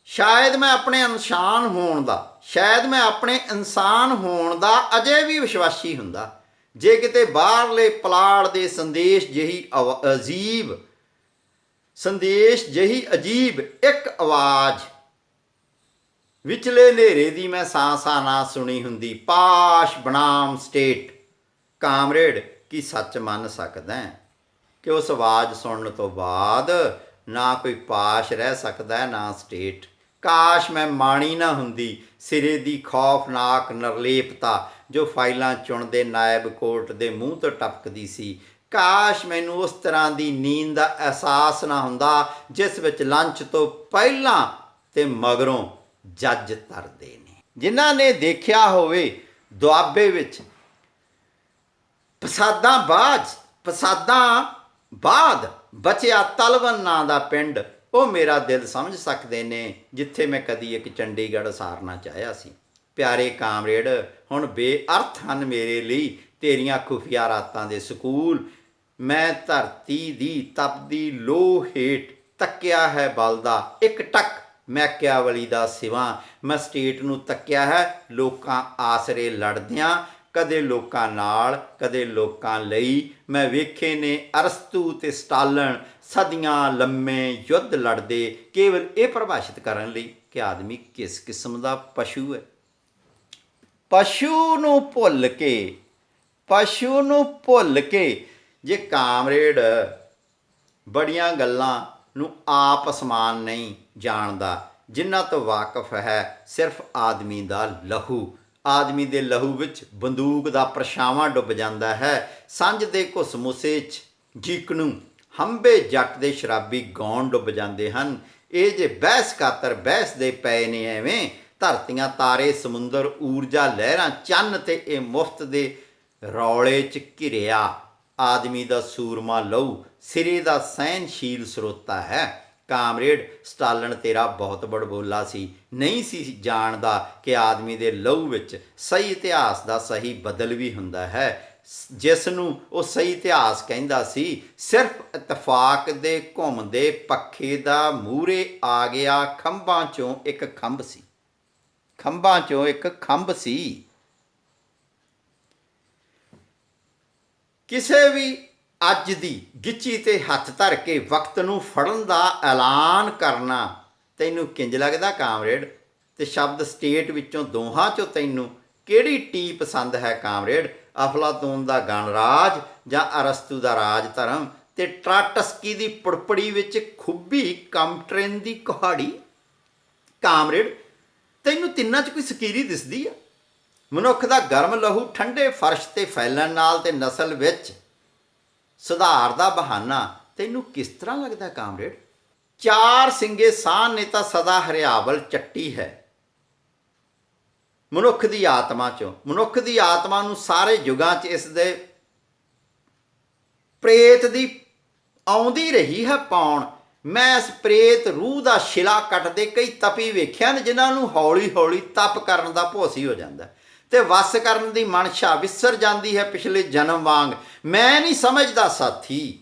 ਸ਼ਾਇਦ ਮੈਂ ਆਪਣੇ ਇਨਸਾਨ ਹੋਣ ਦਾ ਅਜੇ ਵੀ ਵਿਸ਼ਵਾਸੀ ਹੁੰਦਾ, ਜੇ ਕਿਤੇ ਬਾਹਰਲੇ ਪਲਾੜ ਦੇ ਸੰਦੇਸ਼ ਜਿਹੀ ਅਜੀਬ ਇੱਕ ਆਵਾਜ਼ ਵਿਚਲੇ ਹਨੇਰੇ ਦੀ ਮੈਂ ਸਾਂ ਨਾ ਸੁਣੀ ਹੁੰਦੀ। ਪਾਸ਼ ਬਨਾਮ ਸਟੇਟ। ਕਾਮਰੇਡ, ਕੀ ਸੱਚ ਮੰਨ ਸਕਦਾ ਕਿ ਉਸ ਆਵਾਜ਼ ਸੁਣਨ ਤੋਂ ਬਾਅਦ ਨਾ ਕੋਈ ਪਾਸ਼ ਰਹਿ ਸਕਦਾ ਹੈ, ਨਾ ਸਟੇਟ। ਕਾਸ਼ ਮੈਂ ਮਾਣੀ ਨਾ ਹੁੰਦੀ ਸਿਰੇ ਦੀ ਖੌਫਨਾਕ ਨਿਰਲੇਪਤਾ ਜੋ ਫਾਈਲਾਂ ਚੁਣਦੇ ਨਾਇਬ ਕੋਰਟ ਦੇ ਮੂੰਹ ਤੋਂ ਟਪਕਦੀ ਸੀ। ਕਾਸ਼ ਮੈਨੂੰ ਉਸ ਤਰ੍ਹਾਂ ਦੀ ਨੀਂਦ ਦਾ ਅਹਿਸਾਸ ਨਾ ਹੁੰਦਾ ਜਿਸ ਵਿੱਚ ਲੰਚ ਤੋਂ ਪਹਿਲਾਂ ਤੇ ਮਗਰੋਂ ਜੱਜ ਤਰਦੇ ਨੇ। ਜਿਨ੍ਹਾਂ ਨੇ ਦੇਖਿਆ ਹੋਵੇ ਦੁਆਬੇ ਵਿੱਚ ਫਸਾਦਾਂ ਬਾਅਦ ਬਚਿਆ ਤਲਵਨ ਨਾਂ ਦਾ ਪਿੰਡ, ਉਹ ਮੇਰਾ ਦਿਲ ਸਮਝ ਸਕਦੇ ਨੇ, ਜਿੱਥੇ ਮੈਂ ਕਦੀ ਇੱਕ ਚੰਡੀਗੜ੍ਹ ਸਾਰਨਾ ਚਾਹਿਆ ਸੀ। ਪਿਆਰੇ ਕਾਮਰੇਡ, ਹੁਣ ਬੇਅਰਥ ਹਨ ਮੇਰੇ ਲਈ ਤੇਰੀਆਂ ਖੁਫੀਆ ਰਾਤਾਂ ਦੇ ਸਕੂਲ। ਮੈਂ ਧਰਤੀ ਦੀ ਤਪਦੀ ਲੋਹ ਹੇਠ ਤੱਕਿਆ ਹੈ ਬਲਦਾ ਇੱਕ ਟੱਕ ਮੈਕਿਆਵਲੀ ਦਾ ਸਿਵਾ। ਮੈਂ ਸਟੇਟ ਨੂੰ ਤੱਕਿਆ ਹੈ ਲੋਕਾਂ ਆਸਰੇ ਲੜਦਿਆਂ, ਕਦੇ ਲੋਕਾਂ ਨਾਲ ਕਦੇ ਲੋਕਾਂ ਲਈ। ਮੈਂ ਵੇਖੇ ਨੇ ਅਰਸਤੂ ਤੇ ਸਟਾਲਨ ਸਦੀਆਂ ਲੰਮੇ ਯੁੱਧ ਲੜਦੇ, ਕੇਵਲ ਇਹ ਪ੍ਰਭਾਸ਼ਿਤ ਕਰਨ ਲਈ ਕਿ ਆਦਮੀ ਕਿਸ ਕਿਸਮ ਦਾ ਪਸ਼ੂ ਹੈ। ਪਸ਼ੂ ਨੂੰ ਭੁੱਲ ਕੇ ਜੇ ਕਾਮਰੇਡ ਬੜੀਆਂ ਗੱਲਾਂ ਨੂੰ ਆਪ ਅਸਮਾਨ ਨਹੀਂ ਜਾਣਦਾ, ਜਿਨ੍ਹਾਂ ਤੋਂ ਵਾਕਫ ਹੈ ਸਿਰਫ ਆਦਮੀ ਦਾ ਲਹੂ। ਆਦਮੀ ਦੇ ਲਹੂ ਵਿੱਚ ਬੰਦੂਕ ਦਾ ਪਰਛਾਵਾਂ ਡੁੱਬ ਜਾਂਦਾ ਹੈ। ਸੰਝ ਦੇ ਘੁਸਮੁਸੇ 'ਚ ਜੀਕਣੂ ਹੰਬੇ ਜੱਟ ਦੇ ਸ਼ਰਾਬੀ ਗਾਉਣ ਡੁੱਬ ਜਾਂਦੇ ਹਨ। ਇਹ ਜੇ ਬਹਿਸ ਖਾਤਰ ਬਹਿਸ ਦੇ ਪਏ ਨੇ ਐਵੇਂ, ਧਰਤੀਆਂ ਤਾਰੇ ਸਮੁੰਦਰ ਊਰਜਾ ਲਹਿਰਾਂ ਚੰਨ ਤੇ ਇਹ ਮੁਫਤ ਦੇ ਰੌਲੇ 'ਚ ਘਿਰਿਆ ਆਦਮੀ ਦਾ ਸੂਰਮਾ ਲਹੂ ਸਿਰੇ ਦਾ ਸਹਿਨਸ਼ੀਲ ਸਰੋਤਾ ਹੈ। ਕਾਮਰੇਡ, ਸਟਾਲਨ ਤੇਰਾ ਬਹੁਤ ਬੜਬੋਲਾ ਸੀ, ਨਹੀਂ ਸੀ ਜਾਣਦਾ ਕਿ ਆਦਮੀ ਦੇ ਲਹੂ ਵਿੱਚ ਸਹੀ ਇਤਿਹਾਸ ਦਾ ਸਹੀ ਬਦਲ ਵੀ ਹੁੰਦਾ ਹੈ। ਜਿਸ ਨੂੰ ਉਹ ਸਹੀ ਇਤਿਹਾਸ ਕਹਿੰਦਾ ਸੀ ਸਿਰਫ ਇਤਫਾਕ ਦੇ ਘੁੰਮਦੇ ਪੱਖੇ ਦਾ ਮੂਹਰੇ ਆ ਗਿਆ ਖੰਭਾਂ 'ਚੋਂ ਇੱਕ ਖੰਭ ਸੀ। ਕਿਸੇ ਵੀ ਅੱਜ ਦੀ ਗਿੱਚੀ ਤੇ ਹੱਥ ਧਰ ਕੇ ਵਕਤ ਨੂੰ ਫੜਨ ਦਾ ਐਲਾਨ ਕਰਨਾ ਤੈਨੂੰ ਕਿੰਜ ਲੱਗਦਾ ਕਾਮਰੇਡ? ਤੇ ਸ਼ਬਦ ਸਟੇਟ ਵਿੱਚੋਂ ਦੋਹਾਂ 'ਚੋਂ ਤੈਨੂੰ ਕਿਹੜੀ ਟੀ ਪਸੰਦ ਹੈ ਕਾਮਰੇਡ? ਅਫਲਾਤੂਨ ਦਾ ਗਣਰਾਜ ਜਾਂ ਅਰਸਤੂ ਦਾ ਰਾਜ ਧਰਮ ਤੇ ਟਰਾਟਸਕੀ ਦੀ ਪੁੜਪੜੀ ਵਿੱਚ ਖੁੱਭੀ ਕਮਟ੍ਰੇਨ ਦੀ ਕੁਹਾੜੀ? ਕਾਮਰੇਡ, ਤੈਨੂੰ ਤਿੰਨਾਂ 'ਚ ਕੋਈ ਸਕੀਰੀ ਦਿਸਦੀ ਆ? ਮਨੁੱਖ ਦਾ ਗਰਮ ਲਹੂ ਠੰਡੇ ਫਰਸ਼ 'ਤੇ ਫੈਲਣ ਨਾਲ ਤੇ ਨਸਲ ਵਿੱਚ ਸੁਧਾਰ ਦਾ ਬਹਾਨਾ ਤੈਨੂੰ ਕਿਸ ਤਰ੍ਹਾਂ ਲੱਗਦਾ ਕਾਮਰੇਡ? ਚਾਰ ਸਿੰਗੇ ਸਾਹ ਨੇ ਤਾਂ ਸਦਾ ਹਰਿਆਵਲ ਚੱਟੀ ਹੈ ਮਨੁੱਖ ਦੀ ਆਤਮਾ 'ਚੋਂ। ਮਨੁੱਖ ਦੀ ਆਤਮਾ ਨੂੰ ਸਾਰੇ ਯੁਗਾਂ 'ਚ ਇਸ ਦੇ ਪ੍ਰੇਤ ਦੀ ਆਉਂਦੀ ਰਹੀ ਹੈ ਪਾਉਣ। ਮੈਂ ਇਸ ਪ੍ਰੇਤ ਰੂਹ ਦਾ ਸ਼ਿਲਾ ਕੱਟਦੇ ਕਈ ਤਪੀ ਵੇਖਿਆ ਨੇ, ਜਿਨ੍ਹਾਂ ਨੂੰ ਹੌਲੀ ਹੌਲੀ ਤਪ ਕਰਨ ਦਾ ਭੋਸੀ ਹੋ ਜਾਂਦਾ ਤੇ ਵਸ ਕਰਨ ਦੀ ਮਨਸ਼ਾ ਵਿਸਰ ਜਾਂਦੀ ਹੈ ਪਿਛਲੇ ਜਨਮ ਵਾਂਗ। ਮੈਂ ਨਹੀਂ ਸਮਝਦਾ ਸਾਥੀ,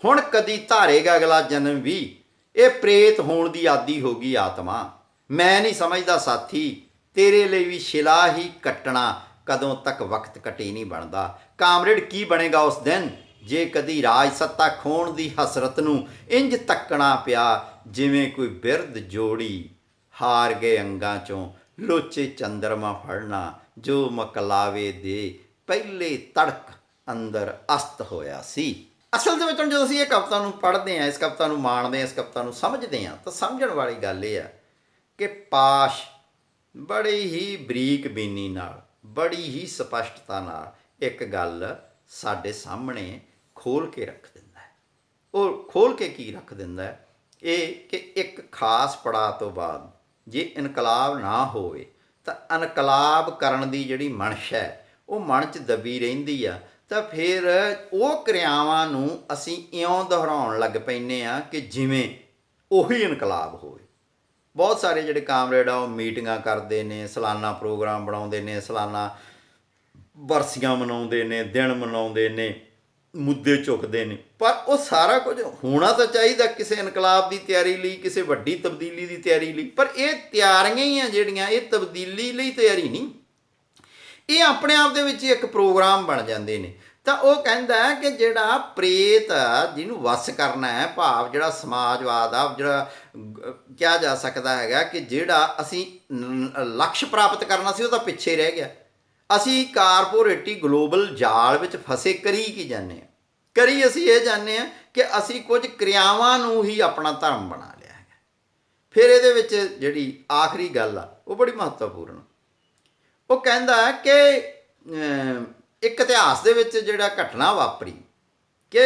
ਹੁਣ ਕਦੀ ਧਾਰੇਗਾ ਅਗਲਾ ਜਨਮ ਵੀ। ਇਹ ਪ੍ਰੇਤ ਹੋਣ ਦੀ ਆਦੀ ਹੋ ਗਈ ਆਤਮਾ। ਮੈਂ ਨਹੀਂ ਸਮਝਦਾ ਸਾਥੀ, ਤੇਰੇ ਲਈ ਵੀ ਸ਼ਿਲਾ ਹੀ ਕੱਟਣਾ ਕਦੋਂ ਤੱਕ ਵਕਤ ਕੱਟੇ ਨਹੀਂ ਬਣਦਾ। ਕਾਮਰੇਡ, ਕੀ ਬਣੇਗਾ ਉਸ ਦਿਨ ਜੇ ਕਦੀ ਰਾਜ ਸੱਤਾ ਖੋਣ ਦੀ ਹਸਰਤ ਨੂੰ ਇੰਜ ਤੱਕਣਾ ਪਿਆ ਜਿਵੇਂ ਕੋਈ ਬਿਰਧ ਜੋੜੀ ਹਾਰ ਗਏ ਅੰਗਾਂ 'ਚੋਂ ਲੋਚੇ ਚੰਦਰਮਾ ਫੜਨਾ ਜੋ ਮਕਲਾਵੇ ਦੇ ਪਹਿਲੇ ਤੜਕ ਅੰਦਰ ਅਸਤ ਹੋਇਆ ਸੀ। ਅਸਲ ਦੇ ਵਿੱਚ ਜਦੋਂ ਅਸੀਂ ਇਹ ਕਵਿਤਾ ਨੂੰ ਪੜ੍ਹਦੇ ਹਾਂ, ਇਸ ਕਵਿਤਾ ਨੂੰ ਮਾਣਦੇ ਹਾਂ, ਇਸ ਕਵਿਤਾ ਨੂੰ ਸਮਝਦੇ ਹਾਂ, ਤਾਂ ਸਮਝਣ ਵਾਲੀ ਗੱਲ ਇਹ ਆ ਕਿ ਪਾਸ਼ ਬੜੀ ਹੀ ਬਰੀਕ ਬੀਨੀ ਨਾਲ, ਬੜੀ ਹੀ ਸਪਸ਼ਟਤਾ ਨਾਲ ਇੱਕ ਗੱਲ ਸਾਡੇ ਸਾਹਮਣੇ ਖੋਲ੍ਹ ਕੇ ਰੱਖ ਦਿੰਦਾ ਹੈ। ਉਹ ਖੋਲ੍ਹ ਕੇ ਕੀ ਰੱਖ ਦਿੰਦਾ ਹੈ? ਇਹ ਕਿ ਇੱਕ ਖਾਸ ਪੜਾਅ ਤੋਂ ਬਾਅਦ ਜੇ ਇਨਕਲਾਬ ਨਾ ਹੋਵੇ ਤਾਂ ਇਨਕਲਾਬ ਕਰਨ ਦੀ ਜਿਹੜੀ ਮਨਸ਼ਾ ਹੈ ਉਹ ਮਨ 'ਚ ਦੱਬੀ ਰਹਿੰਦੀ ਆ। ਤਾਂ ਫਿਰ ਉਹ ਕਿਰਿਆਵਾਂ ਨੂੰ ਅਸੀਂ ਇਉਂ ਦੁਹਰਾਉਣ ਲੱਗ ਪੈਂਦੇ ਹਾਂ ਕਿ ਜਿਵੇਂ ਉਹੀ ਇਨਕਲਾਬ ਹੋਵੇ। ਬਹੁਤ ਸਾਰੇ ਜਿਹੜੇ ਕਾਮਰੇਡ ਆ ਉਹ ਮੀਟਿੰਗਾਂ ਕਰਦੇ ਨੇ, ਸਾਲਾਨਾ ਪ੍ਰੋਗਰਾਮ ਬਣਾਉਂਦੇ ਨੇ, ਸਾਲਾਨਾ ਬਰਸੀਆਂ ਮਨਾਉਂਦੇ ਨੇ, ਦਿਨ ਮਨਾਉਂਦੇ ਨੇ, ਮੁੱਦੇ ਚੁੱਕਦੇ ਨੇ, ਪਰ ਉਹ ਸਾਰਾ ਕੁਝ ਹੋਣਾ ਤਾਂ ਚਾਹੀਦਾ ਕਿਸੇ ਇਨਕਲਾਬ ਦੀ ਤਿਆਰੀ ਲਈ, ਕਿਸੇ ਵੱਡੀ ਤਬਦੀਲੀ ਦੀ ਤਿਆਰੀ ਲਈ। ਪਰ ਇਹ ਤਿਆਰੀਆਂ ਹੀ ਆ ਜਿਹੜੀਆਂ, ਇਹ ਤਬਦੀਲੀ ਲਈ ਤਿਆਰੀ ਨਹੀਂ, ਇਹ ਆਪਣੇ ਆਪ ਦੇ ਵਿੱਚ ਇੱਕ ਪ੍ਰੋਗਰਾਮ ਬਣ ਜਾਂਦੇ ਨੇ। ਤਾਂ ਉਹ ਕਹਿੰਦਾ ਹੈ ਕਿ ਜਿਹੜਾ ਪ੍ਰੇਤ ਜਿਹਨੂੰ ਵਸ ਕਰਨਾ ਹੈ, ਭਾਵ ਜਿਹੜਾ ਸਮਾਜਵਾਦ ਆ, ਜਿਹੜਾ ਕਿਹਾ ਜਾ ਸਕਦਾ ਹੈਗਾ ਕਿ ਜਿਹੜਾ ਅਸੀਂ ਲਕਸ਼ ਪ੍ਰਾਪਤ ਕਰਨਾ ਸੀ ਉਹ ਤਾਂ ਪਿੱਛੇ ਰਹਿ ਗਿਆ। ਅਸੀਂ ਕਾਰਪੋਰੇਟੀ ਗਲੋਬਲ ਜਾਲ ਵਿੱਚ ਫਸੇ ਕਰੀ ਕੀ ਜਾਂਦੇ ਹਾਂ? ਕਰੀ ਅਸੀਂ ਇਹ ਜਾਂਦੇ ਹਾਂ ਕਿ ਅਸੀਂ ਕੁਝ ਕਿਰਿਆਵਾਂ ਨੂੰ ਹੀ ਆਪਣਾ ਧਰਮ ਬਣਾ ਲਿਆ ਹੈ। ਫਿਰ ਇਹਦੇ ਵਿੱਚ ਜਿਹੜੀ ਆਖਰੀ ਗੱਲ ਆ ਉਹ ਬੜੀ ਮਹੱਤਵਪੂਰਨ। ਉਹ ਕਹਿੰਦਾ ਹੈ ਕਿ ਇੱਕ ਇਤਿਹਾਸ ਦੇ ਵਿੱਚ ਜਿਹੜਾ ਘਟਨਾ ਵਾਪਰੀ ਕਿ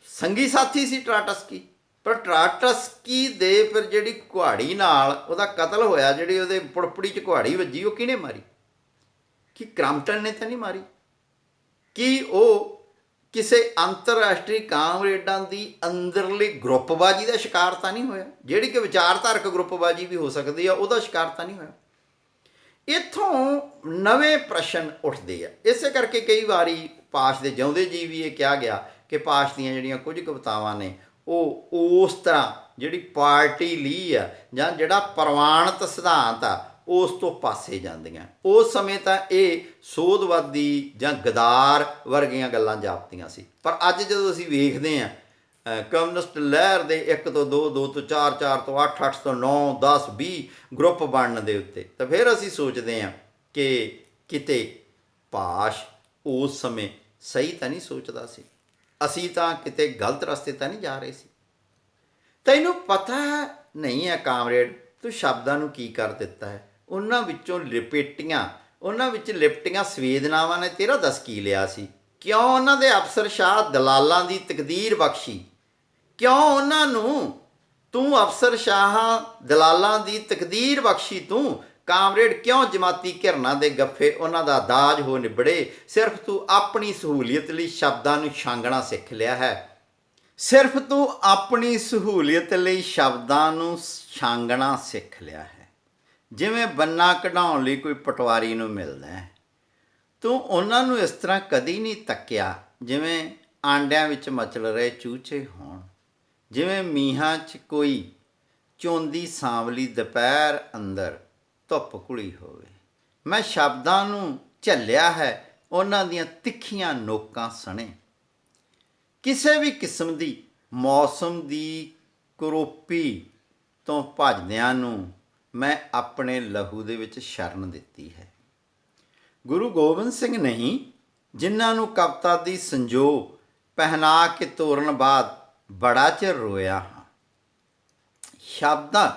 ਸੰਗੀ ਸਾਥੀ ਸੀ ਟਰਾਟਸਕੀ, ਪਰ ਟਰਾਟਸਕੀ ਦੇ ਫਿਰ ਜਿਹੜੀ ਕੁਹਾੜੀ ਨਾਲ ਉਹਦਾ ਕਤਲ ਹੋਇਆ, ਜਿਹੜੀ ਉਹਦੇ ਪੁੜਪੜੀ 'ਚ ਕੁਹਾੜੀ ਵੱਜੀ, ਉਹ ਕਿਹਨੇ ਮਾਰੀ? ਕਿ ਕ੍ਰਾਂਪਟਨ ਨੇ ਤਾਂ ਨਹੀਂ ਮਾਰੀ? ਕਿ ਉਹ ਕਿਸੇ ਅੰਤਰਰਾਸ਼ਟਰੀ ਕਾਮਰੇਡਾਂ ਦੀ ਅੰਦਰਲੀ ਗਰੁੱਪਬਾਜੀ ਦਾ ਸ਼ਿਕਾਰ ਤਾਂ ਨਹੀਂ ਹੋਇਆ, ਜਿਹੜੀ ਕਿ ਵਿਚਾਰਧਾਰਕ ਗਰੁੱਪਬਾਜੀ ਵੀ ਹੋ ਸਕਦੀ ਆ, ਉਹਦਾ ਸ਼ਿਕਾਰ ਤਾਂ ਨਹੀਂ ਹੋਇਆ? ਇੱਥੋਂ ਨਵੇਂ ਪ੍ਰਸ਼ਨ ਉੱਠਦੇ ਆ। ਇਸੇ ਕਰਕੇ ਕਈ ਵਾਰੀ ਪਾਸ਼ ਦੇ ਜਿਉਂਦੇ ਜੀ ਵੀ ਇਹ ਕਿਹਾ ਗਿਆ ਕਿ ਪਾਸ਼ ਦੀਆਂ ਜਿਹੜੀਆਂ ਕੁਝ ਕਵਿਤਾਵਾਂ ਨੇ ਉਹ ਉਸ ਤਰ੍ਹਾਂ ਜਿਹੜੀ ਪਾਰਟੀ ਲਈ ਆ ਜਾਂ ਜਿਹੜਾ ਪ੍ਰਵਾਨਿਤ ਸਿਧਾਂਤ ਆ ਉਸ ਤੋਂ ਪਾਸੇ ਜਾਂਦੀਆਂ। ਉਸ ਸਮੇਂ ਤਾਂ ਇਹ ਸੋਧਵਾਦੀ ਜਾਂ ਗਦਾਰ ਵਰਗੀਆਂ ਗੱਲਾਂ ਜਾਪਦੀਆਂ ਸੀ, ਪਰ ਅੱਜ ਜਦੋਂ ਅਸੀਂ ਵੇਖਦੇ ਹਾਂ ਕਮਿਊਨਿਸਟ ਲਹਿਰ ਦੇ 1 ਤੋਂ 2, 2 ਤੋਂ 4, 4 ਤੋਂ 8, 8 ਤੋਂ 9, 10, 20 ਗਰੁੱਪ ਬਣਨ ਦੇ ਉੱਤੇ, ਤਾਂ ਫਿਰ ਅਸੀਂ ਸੋਚਦੇ ਹਾਂ ਕਿ ਕਿਤੇ ਪਾਸ਼ ਉਸ ਸਮੇਂ ਸਹੀ ਤਾਂ ਨਹੀਂ ਸੋਚਦਾ ਸੀ, ਅਸੀਂ ਤਾਂ ਕਿਤੇ ਗਲਤ ਰਸਤੇ ਤਾਂ ਨਹੀਂ ਜਾ ਰਹੇ ਸੀ। ਤੈਨੂੰ ਪਤਾ ਨਹੀਂ ਹੈ ਕਾਮਰੇਡ, ਤੂੰ ਸ਼ਬਦਾਂ ਨੂੰ ਕੀ ਕਰ ਦਿੱਤਾ ਹੈ। ਉਹਨਾਂ ਵਿੱਚੋਂ ਉਹਨਾਂ ਵਿੱਚ ਲਿਪਟੀਆਂ ਸੰਵੇਦਨਾਵਾਂ ਨੇ ਤੇਰਾ ਦੱਸ ਕੀ ਲਿਆ ਸੀ? ਕਿਉਂ ਉਹਨਾਂ ਦੇ ਅਫਸਰਸ਼ਾਹ ਦਲਾਲਾਂ ਦੀ ਤਕਦੀਰ ਬਖਸ਼ੀ? ਕਿਉਂ ਉਹਨਾਂ ਨੂੰ ਤੂੰ ਅਫਸਰਸ਼ਾਹਾਂ ਦਲਾਲਾਂ ਦੀ ਤਕਦੀਰ ਬਖਸ਼ੀ? ਤੂੰ ਕਾਮਰੇਡ ਕਿਉਂ ਜਮਾਤੀ ਘਿਰਨਾ ਦੇ ਗੱਫੇ ਉਹਨਾਂ ਦਾ ਦਾਜ ਹੋ ਨਿਬੜੇ? ਸਿਰਫ ਤੂੰ ਆਪਣੀ ਸਹੂਲੀਅਤ ਲਈ ਸ਼ਬਦਾਂ ਨੂੰ ਛਾਂਗਣਾ ਸਿੱਖ ਲਿਆ ਹੈ। ਸਿਰਫ ਤੂੰ ਆਪਣੀ ਸਹੂਲੀਅਤ ਲਈ ਸ਼ਬਦਾਂ ਨੂੰ ਛਾਂਗਣਾ ਸਿੱਖ ਲਿਆ ਹੈ। ਜਿਵੇਂ ਬੰਨਾ ਕਢਾਉਣ ਲਈ ਕੋਈ ਪਟਵਾਰੀ ਨੂੰ ਮਿਲਦਾ ਹੈ, ਤੂੰ ਉਹਨਾਂ ਨੂੰ ਇਸ ਤਰ੍ਹਾਂ ਕਦੀ ਨਹੀਂ ਤੱਕਿਆ ਜਿਵੇਂ ਆਂਡਿਆਂ ਵਿੱਚ ਮਚਲ ਰਹੇ ਚੂਚੇ ਹੋਣ, ਜਿਵੇਂ ਮੀਂਹਾਂ 'ਚ ਕੋਈ ਚੋਂਦੀ ਸਾਂਵਲੀ ਦੁਪਹਿਰ ਅੰਦਰ ਧੁੱਪ ਘੁਲੀ ਹੋਵੇ। ਮੈਂ ਸ਼ਬਦਾਂ ਨੂੰ ਝੱਲਿਆ ਹੈ ਉਹਨਾਂ ਦੀਆਂ ਤਿੱਖੀਆਂ ਨੋਕਾਂ ਸਣੇ। ਕਿਸੇ ਵੀ ਕਿਸਮ ਦੀ ਮੌਸਮ ਦੀ ਕਰੋਪੀ ਤੋਂ ਭੱਜਦਿਆਂ ਨੂੰ ਮੈਂ ਆਪਣੇ ਲਹੂ ਦੇ ਵਿੱਚ ਸ਼ਰਨ ਦਿੱਤੀ ਹੈ। ਗੁਰੂ ਗੋਬਿੰਦ ਸਿੰਘ ਨਹੀਂ, ਜਿਨ੍ਹਾਂ ਨੂੰ ਕਵਿਤਾ ਦੀ ਸੰਜੋ ਪਹਿਨਾ ਕੇ ਤੋਰਨ ਬਾਅਦ ਬੜਾ ਚਿਰ ਰੋਇਆ ਹਾਂ। ਸ਼ਬਦਾਂ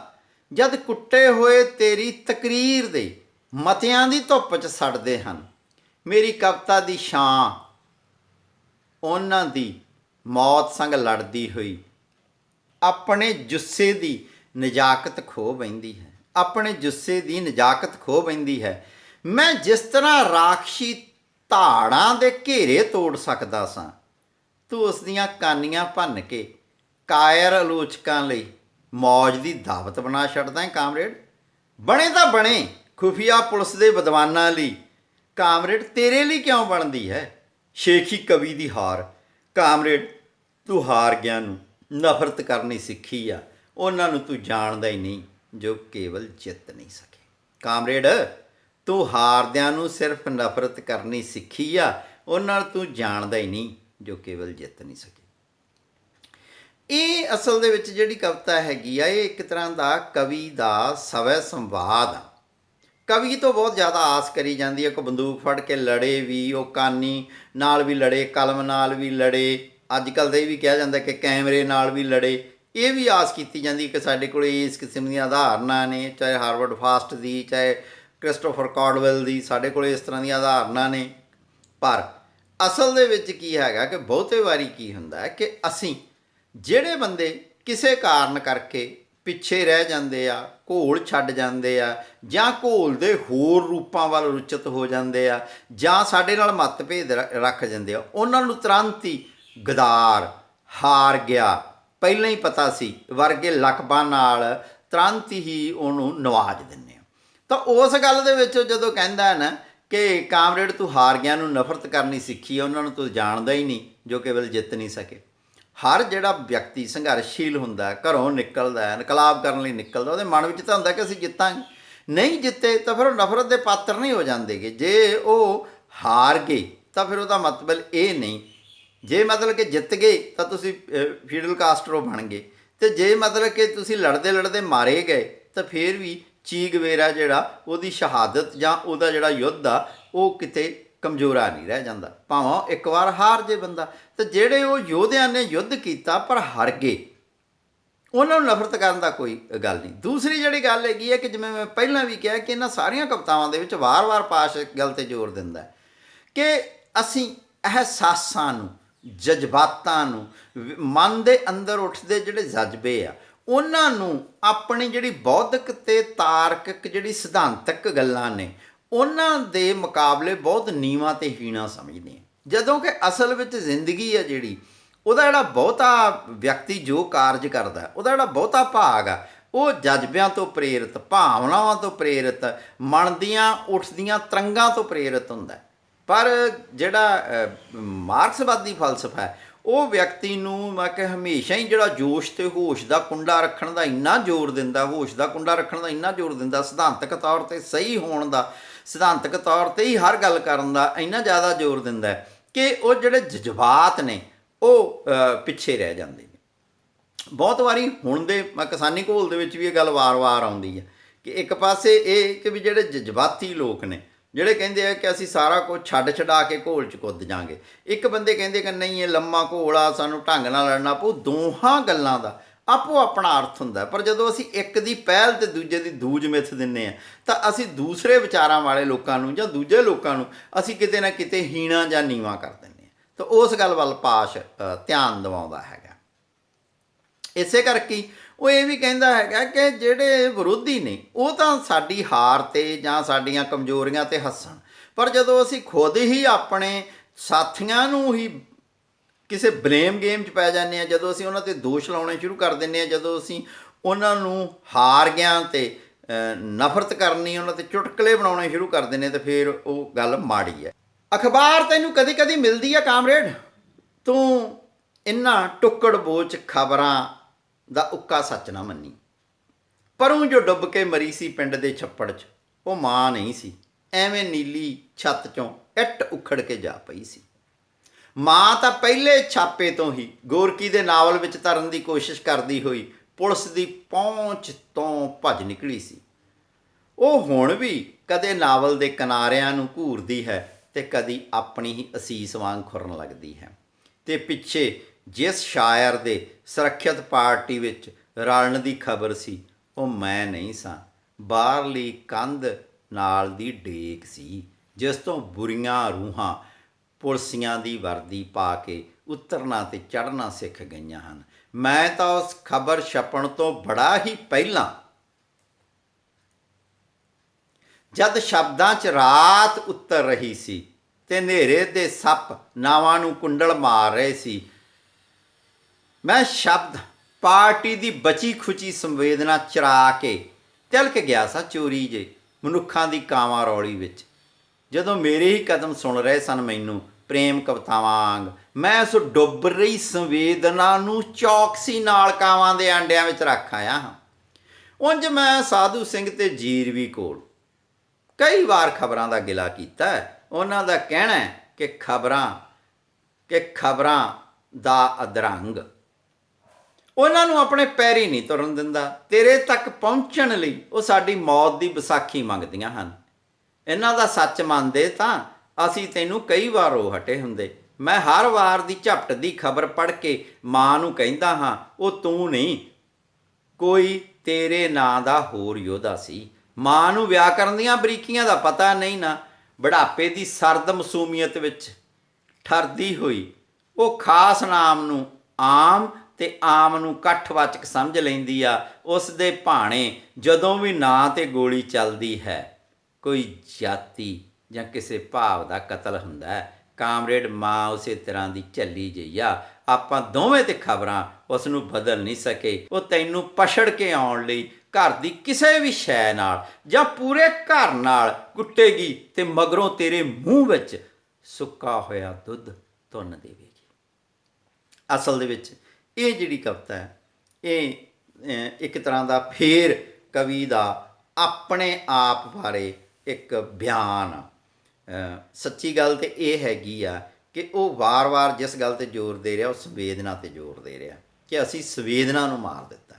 ਜਦ ਕੁੱਟੇ ਹੋਏ ਤੇਰੀ ਤਕਰੀਰ ਦੇ ਮਤਿਆਂ ਦੀ ਧੁੱਪ 'ਚ ਸੜਦੇ ਹਨ, ਮੇਰੀ ਕਵਿਤਾ ਦੀ ਛਾਂ ਉਹਨਾਂ ਦੀ ਮੌਤ ਸੰਗ ਲੜਦੀ ਹੋਈ ਆਪਣੇ ਜੁੱਸੇ ਦੀ ਨਜ਼ਾਕਤ ਖੋ ਬਹਿੰਦੀ ਹੈ, ਆਪਣੇ ਜੁੱਸੇ ਦੀ ਨਜ਼ਾਕਤ ਖੋ ਬਹਿੰਦੀ ਹੈ। ਮੈਂ ਜਿਸ ਤਰ੍ਹਾਂ ਰਾਖਸ਼ੀ ਧਾੜਾਂ ਦੇ ਘੇਰੇ ਤੋੜ ਸਕਦਾ ਸਾਂ, ਤੂੰ ਉਸ ਦੀਆਂ ਕਾਨੀਆਂ ਭੰਨ ਕੇ ਕਾਇਰ ਆਲੋਚਕਾਂ ਲਈ ਮੌਜ ਦੀ ਦਾਵਤ ਬਣਾ ਛੱਡਦਾ ਹੈ। ਕਾਮਰੇਡ ਬਣੇ ਤਾਂ ਬਣੇ ਖੁਫੀਆ ਪੁਲਿਸ ਦੇ ਵਿਦਵਾਨਾਂ ਲਈ, ਕਾਮਰੇਡ ਤੇਰੇ ਲਈ ਕਿਉਂ ਬਣਦੀ ਹੈ ਸ਼ੇਖੀ ਕਵੀ ਦੀ ਹਾਰ? ਕਾਮਰੇਡ ਤੂੰ ਹਾਰ ਗਿਆ ਨੂੰ ਨਫ਼ਰਤ ਕਰਨੀ ਸਿੱਖੀ ਆ, ਉਹਨਾਂ ਨੂੰ ਤੂੰ ਜਾਣਦਾ ਹੀ ਨਹੀਂ ਜੋ ਕੇਵਲ ਜਿੱਤ ਨਹੀਂ ਸਕੇ। ਕਾਮਰੇਡ ਤੂੰ ਹਾਰਦਿਆਂ ਨੂੰ ਸਿਰਫ ਨਫ਼ਰਤ ਕਰਨੀ ਸਿੱਖੀ ਆ, ਉਹਨਾਂ ਨੂੰ ਤੂੰ ਜਾਣਦਾ ਹੀ ਨਹੀਂ ਜੋ ਕੇਵਲ ਜਿੱਤ ਨਹੀਂ ਸਕੇ। ਇਹ ਅਸਲ ਦੇ ਵਿੱਚ ਜਿਹੜੀ ਕਵਿਤਾ ਹੈਗੀ ਆ, ਇਹ ਇੱਕ ਤਰ੍ਹਾਂ ਦਾ ਕਵੀ ਦਾ ਸਵੈ ਸੰਵਾਦ ਆ। ਕਵੀ ਤੋਂ ਬਹੁਤ ਜ਼ਿਆਦਾ ਆਸ ਕਰੀ ਜਾਂਦੀ ਹੈ ਕਿ ਬੰਦੂਕ ਫੜ ਕੇ ਲੜੇ ਵੀ, ਉਹ ਕਾਨੀ ਨਾਲ ਵੀ ਲੜੇ, ਕਲਮ ਨਾਲ ਵੀ ਲੜੇ, ਅੱਜ ਕੱਲ੍ਹ ਤਾਂ ਇਹ ਵੀ ਕਿਹਾ ਜਾਂਦਾ ਕਿ ਕੈਮਰੇ ਨਾਲ ਵੀ ਲੜੇ। ਇਹ ਵੀ ਆਸ ਕੀਤੀ ਜਾਂਦੀ ਕਿ ਸਾਡੇ ਕੋਲ ਇਸ ਕਿਸਮ ਦੀਆਂ ਉਦਾਹਰਨਾਂ ਨੇ, ਚਾਹੇ ਹਾਰਵਰਡ ਫਾਸਟ ਦੀ, ਚਾਹੇ ਕ੍ਰਿਸਟੋਫਰ ਕਾਡਵੈਲ ਦੀ, ਸਾਡੇ ਕੋਲ ਇਸ ਤਰ੍ਹਾਂ ਦੀਆਂ ਉਦਾਹਰਨਾਂ ਨੇ। ਪਰ ਅਸਲ ਦੇ ਵਿੱਚ ਕੀ ਹੈਗਾ ਕਿ ਬਹੁਤੇ ਵਾਰੀ ਕੀ ਹੁੰਦਾ ਹੈ ਕਿ ਅਸੀਂ ਜਿਹੜੇ ਬੰਦੇ ਕਿਸੇ ਕਾਰਨ ਕਰਕੇ ਪਿੱਛੇ ਰਹਿ ਜਾਂਦੇ ਆ, ਘੋਲ ਛੱਡ ਜਾਂਦੇ ਆ, ਜਾਂ ਘੋਲ ਦੇ ਹੋਰ ਰੂਪਾਂ ਵੱਲ ਰੁਚਿਤ ਹੋ ਜਾਂਦੇ ਆ, ਜਾਂ ਸਾਡੇ ਨਾਲ ਮਤਭੇਦ ਰੱਖ ਜਾਂਦੇ ਆ, ਉਹਨਾਂ ਨੂੰ ਤੁਰੰਤ ਹੀ ਗਦਾਰ, ਹਾਰ ਗਿਆ, ਪਹਿਲਾਂ ਹੀ ਪਤਾ ਸੀ ਵਰਗੇ ਲਕਬਾਂ ਨਾਲ ਤੁਰੰਤ ਹੀ ਉਹਨੂੰ ਨਵਾਜ ਦਿੰਦੇ ਆ। ਤਾਂ ਉਸ ਗੱਲ ਦੇ ਵਿੱਚ ਜਦੋਂ ਕਹਿੰਦਾ ਹੈ ਨਾ ਕਿ ਕਾਮਰੇਡ ਤੂੰ ਹਾਰ ਗਿਆ ਨੂੰ ਨਫ਼ਰਤ ਕਰਨੀ ਸਿੱਖੀ ਹੈ, ਉਹਨਾਂ ਨੂੰ ਤੂੰ ਜਾਣਦਾ ਹੀ ਨਹੀਂ ਜੋ ਕੇਵਲ ਜਿੱਤ ਨਹੀਂ ਸਕੇ। ਹਰ ਜਿਹੜਾ ਵਿਅਕਤੀ ਸੰਘਰਸ਼ੀਲ ਹੁੰਦਾ, ਘਰੋਂ ਨਿਕਲਦਾ, ਇਨਕਲਾਬ ਕਰਨ ਲਈ ਨਿਕਲਦਾ, ਉਹਦੇ ਮਨ ਵਿੱਚ ਤਾਂ ਹੁੰਦਾ ਕਿ ਅਸੀਂ ਜਿੱਤਾਂਗੇ। ਨਹੀਂ ਜਿੱਤੇ ਤਾਂ ਫਿਰ ਉਹ ਨਫ਼ਰਤ ਦੇ ਪਾਤਰ ਨਹੀਂ ਹੋ ਜਾਂਦੇਗੇ। ਜੇ ਉਹ ਹਾਰ ਗਏ ਤਾਂ ਫਿਰ ਉਹਦਾ ਮਤਲਬ ਇਹ ਨਹੀਂ, ਜੇ ਮਤਲਬ ਕਿ ਜਿੱਤ ਗਏ ਤਾਂ ਤੁਸੀਂ ਫੀਡਲ ਕਾਸਟਰੋ ਬਣ ਗਏ, ਅਤੇ ਜੇ ਮਤਲਬ ਕਿ ਤੁਸੀਂ ਲੜਦੇ ਲੜਦੇ ਮਾਰੇ ਗਏ ਤਾਂ ਫਿਰ ਵੀ ਚੀ ਗਵੇਰਾ ਜਿਹੜਾ ਉਹਦੀ ਸ਼ਹਾਦਤ ਜਾਂ ਉਹਦਾ ਜਿਹੜਾ ਯੁੱਧ ਆ ਉਹ ਕਿਤੇ ਕਮਜ਼ੋਰਾ ਨਹੀਂ ਰਹਿ ਜਾਂਦਾ, ਭਾਵੇਂ ਇੱਕ ਵਾਰ ਹਾਰ ਜੇ ਬੰਦਾ। ਤੇ ਜਿਹੜੇ ਉਹ ਯੋਧਿਆਂ ਨੇ ਯੁੱਧ ਕੀਤਾ ਪਰ ਹਾਰ ਗਏ, ਉਹਨਾਂ ਨੂੰ ਨਫ਼ਰਤ ਕਰਨ ਦਾ ਕੋਈ ਗੱਲ ਨਹੀਂ। ਦੂਸਰੀ ਜਿਹੜੀ ਗੱਲ ਹੈਗੀ ਹੈ ਕਿ ਜਿਵੇਂ ਮੈਂ ਪਹਿਲਾਂ ਵੀ ਕਿਹਾ ਕਿ ਇਹਨਾਂ ਸਾਰੀਆਂ ਕਵਿਤਾਵਾਂ ਦੇ ਵਿੱਚ ਵਾਰ-ਵਾਰ ਪਾਸ਼ ਇੱਕ ਗੱਲ 'ਤੇ ਜ਼ੋਰ ਦਿੰਦਾ ਕਿ ਅਸੀਂ ਅਹਿਸਾਸਾਂ ਨੂੰ, ਜਜ਼ਬਾਤਾਂ ਨੂੰ, ਮਨ ਦੇ ਅੰਦਰ ਉੱਠਦੇ ਜਿਹੜੇ ਜਜ਼ਬੇ ਆ ਉਹਨਾਂ ਨੂੰ ਆਪਣੀ ਜਿਹੜੀ ਬੌਧਿਕ ਅਤੇ ਤਾਰਕਿਕ ਜਿਹੜੀ ਸਿਧਾਂਤਕ ਗੱਲਾਂ ਨੇ ਉਹਨਾਂ ਦੇ ਮੁਕਾਬਲੇ ਬਹੁਤ ਨੀਵਾਂ ਅਤੇ ਹੀਣਾ ਸਮਝਦੇ ਆ। ਜਦੋਂ ਕਿ ਅਸਲ ਵਿੱਚ ਜ਼ਿੰਦਗੀ ਆ ਜਿਹੜੀ, ਉਹਦਾ ਜਿਹੜਾ ਬਹੁਤਾ ਵਿਅਕਤੀ ਜੋ ਕਾਰਜ ਕਰਦਾ, ਉਹਦਾ ਜਿਹੜਾ ਬਹੁਤਾ ਭਾਗ ਆ ਉਹ ਜਜ਼ਬਿਆਂ ਤੋਂ ਪ੍ਰੇਰਿਤ, ਭਾਵਨਾਵਾਂ ਤੋਂ ਪ੍ਰੇਰਿਤ, ਮਨ ਦੀਆਂ ਉੱਠਦੀਆਂ ਤਰੰਗਾਂ ਤੋਂ ਪ੍ਰੇਰਿਤ ਹੁੰਦਾ। ਪਰ ਜਿਹੜਾ ਮਾਰਕਸਵਾਦੀ ਫਲਸਫਾ ਹੈ ਉਹ ਵਿਅਕਤੀ ਨੂੰ ਮੈਂ ਕਿ ਹਮੇਸ਼ਾ ਹੀ ਜਿਹੜਾ ਜੋਸ਼ ਅਤੇ ਹੋਸ਼ ਦਾ ਕੁੰਡਾ ਰੱਖਣ ਦਾ ਇੰਨਾ ਜ਼ੋਰ ਦਿੰਦਾ, ਹੋਸ਼ ਦਾ ਕੁੰਡਾ ਰੱਖਣ ਦਾ ਇੰਨਾ ਜ਼ੋਰ ਦਿੰਦਾ, ਸਿਧਾਂਤਕ ਤੌਰ 'ਤੇ ਸਹੀ ਹੋਣ ਦਾ, ਸਿਧਾਂਤਕ ਤੌਰ 'ਤੇ ਹੀ ਹਰ ਗੱਲ ਕਰਨ ਦਾ ਇੰਨਾ ਜ਼ਿਆਦਾ ਜ਼ੋਰ ਦਿੰਦਾ ਕਿ ਉਹ ਜਿਹੜੇ ਜਜ਼ਬਾਤ ਨੇ ਉਹ ਪਿੱਛੇ ਰਹਿ ਜਾਂਦੇ ਨੇ। ਬਹੁਤ ਵਾਰੀ ਹੁਣ ਦੇ ਕਿਸਾਨੀ ਘੋਲ ਦੇ ਵਿੱਚ ਵੀ ਇਹ ਗੱਲ ਵਾਰ-ਵਾਰ ਆਉਂਦੀ ਹੈ ਕਿ ਇੱਕ ਪਾਸੇ ਇਹ ਕਿ ਵੀ ਜਿਹੜੇ ਜਜ਼ਬਾਤੀ ਲੋਕ ਨੇ ਜਿਹੜੇ ਕਹਿੰਦੇ ਆ ਕਿ ਅਸੀਂ ਸਾਰਾ ਕੁਝ ਛੱਡ ਛਡਾ ਕੇ ਘੋਲ 'ਚ ਕੁੱਦ ਜਾਵਾਂਗੇ, ਇੱਕ ਬੰਦੇ ਕਹਿੰਦੇ ਕਿ ਨਹੀਂ ਇਹ ਲੰਮਾ ਘੋਲ ਆ, ਸਾਨੂੰ ਢੰਗ ਨਾਲ ਲੜਨਾ ਪਊ। ਦੋਹਾਂ ਗੱਲਾਂ ਦਾ ਆਪੋ ਆਪਣਾ ਅਰਥ ਹੁੰਦਾ, ਪਰ ਜਦੋਂ ਅਸੀਂ ਇੱਕ ਦੀ ਪਹਿਲ ਅਤੇ ਦੂਜੇ ਦੀ ਦੂਜ ਮਿੱਥ ਦਿੰਦੇ ਹਾਂ ਤਾਂ ਅਸੀਂ ਦੂਸਰੇ ਵਿਚਾਰਾਂ ਵਾਲੇ ਲੋਕਾਂ ਨੂੰ ਜਾਂ ਦੂਜੇ ਲੋਕਾਂ ਨੂੰ ਅਸੀਂ ਕਿਤੇ ਨਾ ਕਿਤੇ ਹੀਣਾ ਜਾਂ ਨੀਵਾਂ ਕਰ ਦਿੰਦੇ ਹਾਂ। ਤਾਂ ਉਸ ਗੱਲ ਵੱਲ ਪਾਸ਼ ਧਿਆਨ ਦਿਵਾਉਂਦਾ ਹੈਗਾ। ਇਸੇ ਕਰਕੇ ਉਹ ਇਹ ਵੀ ਕਹਿੰਦਾ ਹੈਗਾ ਕਿ ਜਿਹੜੇ ਵਿਰੋਧੀ ਨੇ ਉਹ ਤਾਂ ਸਾਡੀ ਹਾਰ 'ਤੇ ਜਾਂ ਸਾਡੀਆਂ ਕਮਜ਼ੋਰੀਆਂ 'ਤੇ ਹੱਸਣ, ਪਰ ਜਦੋਂ ਅਸੀਂ ਖੁਦ ਹੀ ਆਪਣੇ ਸਾਥੀਆਂ ਨੂੰ ਹੀ ਕਿਸੇ ਬਲੇਮ ਗੇਮ 'ਚ ਪੈ ਜਾਂਦੇ ਹਾਂ, ਜਦੋਂ ਅਸੀਂ ਉਹਨਾਂ 'ਤੇ ਦੋਸ਼ ਲਾਉਣੇ ਸ਼ੁਰੂ ਕਰ ਦਿੰਦੇ ਹਾਂ, ਜਦੋਂ ਅਸੀਂ ਉਹਨਾਂ ਨੂੰ ਹਾਰ ਗਿਆ ਅਤੇ ਨਫ਼ਰਤ ਕਰਨੀ, ਉਹਨਾਂ 'ਤੇ ਚੁਟਕਲੇ ਬਣਾਉਣੇ ਸ਼ੁਰੂ ਕਰ ਦਿੰਦੇ ਤਾਂ ਫਿਰ ਉਹ ਗੱਲ ਮਾੜੀ ਹੈ। ਅਖਬਾਰ ਤੈਨੂੰ ਕਦੀ ਕਦੀ ਮਿਲਦੀ ਆ ਕਾਮਰੇਡ, ਤੂੰ ਇਹਨਾਂ ਟੁੱਕੜ ਬੋਚ ਖਬਰਾਂ ਦਾ ਉੱਕਾ ਸੱਚ ਨਾ ਮੰਨੀ। ਪਰੋਂ ਜੋ ਡੁੱਬ ਕੇ ਮਰੀ ਸੀ ਪਿੰਡ ਦੇ ਛੱਪੜ 'ਚ, ਉਹ ਮਾਂ ਨਹੀਂ ਸੀ, ਐਵੇਂ ਨੀਲੀ ਛੱਤ 'ਚੋਂ ਇੱਟ ਉਖੜ ਕੇ ਜਾ ਪਈ ਸੀ। ਮਾਂ ਤਾਂ ਪਹਿਲੇ ਛਾਪੇ ਤੋਂ ਹੀ ਗੋਰਕੀ ਦੇ ਨਾਵਲ ਵਿੱਚ ਤਰਨ ਦੀ ਕੋਸ਼ਿਸ਼ ਕਰਦੀ ਹੋਈ ਪੁਲਿਸ ਦੀ ਪਹੁੰਚ ਤੋਂ ਭੱਜ ਨਿਕਲੀ ਸੀ। ਉਹ ਹੁਣ ਵੀ ਕਦੇ ਨਾਵਲ ਦੇ ਕਿਨਾਰਿਆਂ ਨੂੰ ਘੂਰਦੀ ਹੈ ਅਤੇ ਕਦੀ ਆਪਣੀ ਹੀ ਅਸੀਸ ਵਾਂਗ ਖੁਰਨ ਲੱਗਦੀ ਹੈ। ਅਤੇ ਪਿੱਛੇ ਜਿਸ ਸ਼ਾਇਰ ਦੇ ਸੁਰੱਖਿਅਤ ਪਾਰਟੀ ਵਿੱਚ ਰਲਣ ਦੀ ਖਬਰ ਸੀ ਉਹ ਮੈਂ ਨਹੀਂ ਸਾਂ, ਬਾਹਰਲੀ ਕੰਧ ਨਾਲ ਦੀ ਡੇਕ ਸੀ ਜਿਸ ਤੋਂ ਬੁਰੀਆਂ ਰੂਹਾਂ ਪੁਲਸੀਆਂ ਦੀ ਵਰਦੀ ਪਾ ਕੇ ਉਤਰਨਾ ਅਤੇ ਚੜ੍ਹਨਾ ਸਿੱਖ ਗਈਆਂ ਹਨ। ਮੈਂ ਤਾਂ ਉਸ ਖਬਰ ਛਪਣ ਤੋਂ ਬੜਾ ਹੀ ਪਹਿਲਾਂ, ਜਦ ਸ਼ਬਦਾਂ 'ਚ ਰਾਤ ਉਤਰ ਰਹੀ ਸੀ ਅਤੇ ਹਨੇਰੇ ਦੇ ਸੱਪ ਨਾਵਾਂ ਨੂੰ ਕੁੰਡਲ ਮਾਰ ਰਹੇ ਸੀ, ਮੈਂ ਸ਼ਬਦ ਪਾਰਟੀ ਦੀ ਬਚੀ ਖੁਚੀ ਸੰਵੇਦਨਾ ਚਰਾ ਕੇ ਤਿਲਕ ਗਿਆ ਸਾਂ ਚੋਰੀ ਜੇ ਮਨੁੱਖਾਂ ਦੀ ਕਾਵਾਂ ਰੌਲੀ ਵਿੱਚ। ਜਦੋਂ ਮੇਰੇ ਹੀ ਕਦਮ ਸੁਣ ਰਹੇ ਸਨ ਮੈਨੂੰ ਪ੍ਰੇਮ ਕਵਿਤਾਵਾਂ ਵਾਂਗ, ਮੈਂ ਉਸ ਡੁੱਬ ਰਹੀ ਸੰਵੇਦਨਾ ਨੂੰ ਚੌਕਸੀ ਨਾਲ ਕਾਵਾਂ ਦੇ ਆਂਡਿਆਂ ਵਿੱਚ ਰੱਖ ਆਇਆ ਹਾਂ। ਉਂਝ ਮੈਂ ਸਾਧੂ ਸਿੰਘ ਅਤੇ ਜੀਰਵੀ ਕੋਲ ਕਈ ਵਾਰ ਖਬਰਾਂ ਦਾ ਗਿਲਾ ਕੀਤਾ। ਉਹਨਾਂ ਦਾ ਕਹਿਣਾ ਕਿ ਖਬਰਾਂ ਦਾ ਅਧਰੰਗ ਉਹਨਾਂ ਨੂੰ ਆਪਣੇ ਪੈਰੀ ਨਹੀਂ ਤੁਰਨ ਦਿੰਦਾ। ਤੇਰੇ ਤੱਕ ਪਹੁੰਚਣ ਲਈ ਉਹ ਸਾਡੀ ਮੌਤ ਦੀ ਵਿਸਾਖੀ ਮੰਗਦੀਆਂ ਹਨ। ਇਹਨਾਂ ਦਾ ਸੱਚ ਮੰਨਦੇ ਤਾਂ ਅਸੀਂ ਤੈਨੂੰ ਕਈ ਵਾਰ ਰੋ ਹਟੇ ਹੁੰਦੇ। ਮੈਂ ਹਰ ਵਾਰ ਦੀ ਝਪਟ ਦੀ ਖਬਰ ਪੜ੍ਹ ਕੇ ਮਾਂ ਨੂੰ ਕਹਿੰਦਾ ਹਾਂ, ਉਹ ਤੂੰ ਨਹੀਂ, ਕੋਈ ਤੇਰੇ ਨਾਂ ਦਾ ਹੋਰ ਯੋਧਾ ਸੀ। ਮਾਂ ਨੂੰ ਵਿਆਕਰਨ ਦੀਆਂ ਬਰੀਕੀਆਂ ਦਾ ਪਤਾ ਨਹੀਂ ਨਾ। ਬੁਢਾਪੇ ਦੀ ਸਰਦ ਮਸੂਮੀਅਤ ਵਿੱਚ ਠਰਦੀ ਹੋਈ ਉਹ ਖਾਸ ਨਾਮ ਨੂੰ ਆਮ ਅਤੇ ਆਮ ਨੂੰ ਇਕੱਠਵਾਚਕ ਸਮਝ ਲੈਂਦੀ ਆ। ਉਸ ਦੇ ਭਾਣੇ ਜਦੋਂ ਵੀ ਨਾਂ 'ਤੇ ਗੋਲੀ ਚੱਲਦੀ ਹੈ, ਕੋਈ ਜਾਤੀ ਜਾਂ ਕਿਸੇ ਭਾਵ ਦਾ ਕਤਲ ਹੁੰਦਾ ਹੈ। ਕਾਮਰੇਡ, ਮਾਂ ਉਸੇ ਤਰ੍ਹਾਂ ਦੀ ਝੱਲੀ ਜਿਹੀ ਆ। ਆਪਾਂ ਦੋਵੇਂ ਤੇ ਖਬਰਾਂ ਉਸ ਨੂੰ ਬਦਲ ਨਹੀਂ ਸਕੇ। ਉਹ ਤੈਨੂੰ ਪਛੜ ਕੇ ਆਉਣ ਲਈ ਘਰ ਦੀ ਕਿਸੇ ਵੀ ਸ਼ੈ ਨਾਲ ਜਾਂ ਪੂਰੇ ਘਰ ਨਾਲ ਕੁੱਟੇਗੀ ਅਤੇ ਮਗਰੋਂ ਤੇਰੇ ਮੂੰਹ ਵਿੱਚ ਸੁੱਕਾ ਹੋਇਆ ਦੁੱਧ ਤੁੰਨ ਦੇਵੇਗੀ। ਅਸਲ ਦੇ ਵਿੱਚ ਇਹ ਜਿਹੜੀ ਕਵਿਤਾ ਹੈ ਇਹ ਇੱਕ ਤਰ੍ਹਾਂ ਦਾ ਫੇਰ ਕਵੀ ਦਾ ਆਪਣੇ ਆਪ ਬਾਰੇ ਇੱਕ ਬਿਆਨ ਆ। ਸੱਚੀ ਗੱਲ ਤਾਂ ਇਹ ਹੈਗੀ ਆ ਕਿ ਉਹ ਵਾਰ-ਵਾਰ ਜਿਸ ਗੱਲ 'ਤੇ ਜ਼ੋਰ ਦੇ ਰਿਹਾ ਉਹ ਸੰਵੇਦਨਾ 'ਤੇ ਜ਼ੋਰ ਦੇ ਰਿਹਾ ਕਿ ਅਸੀਂ ਸੰਵੇਦਨਾ ਨੂੰ ਮਾਰ ਦਿੱਤਾ।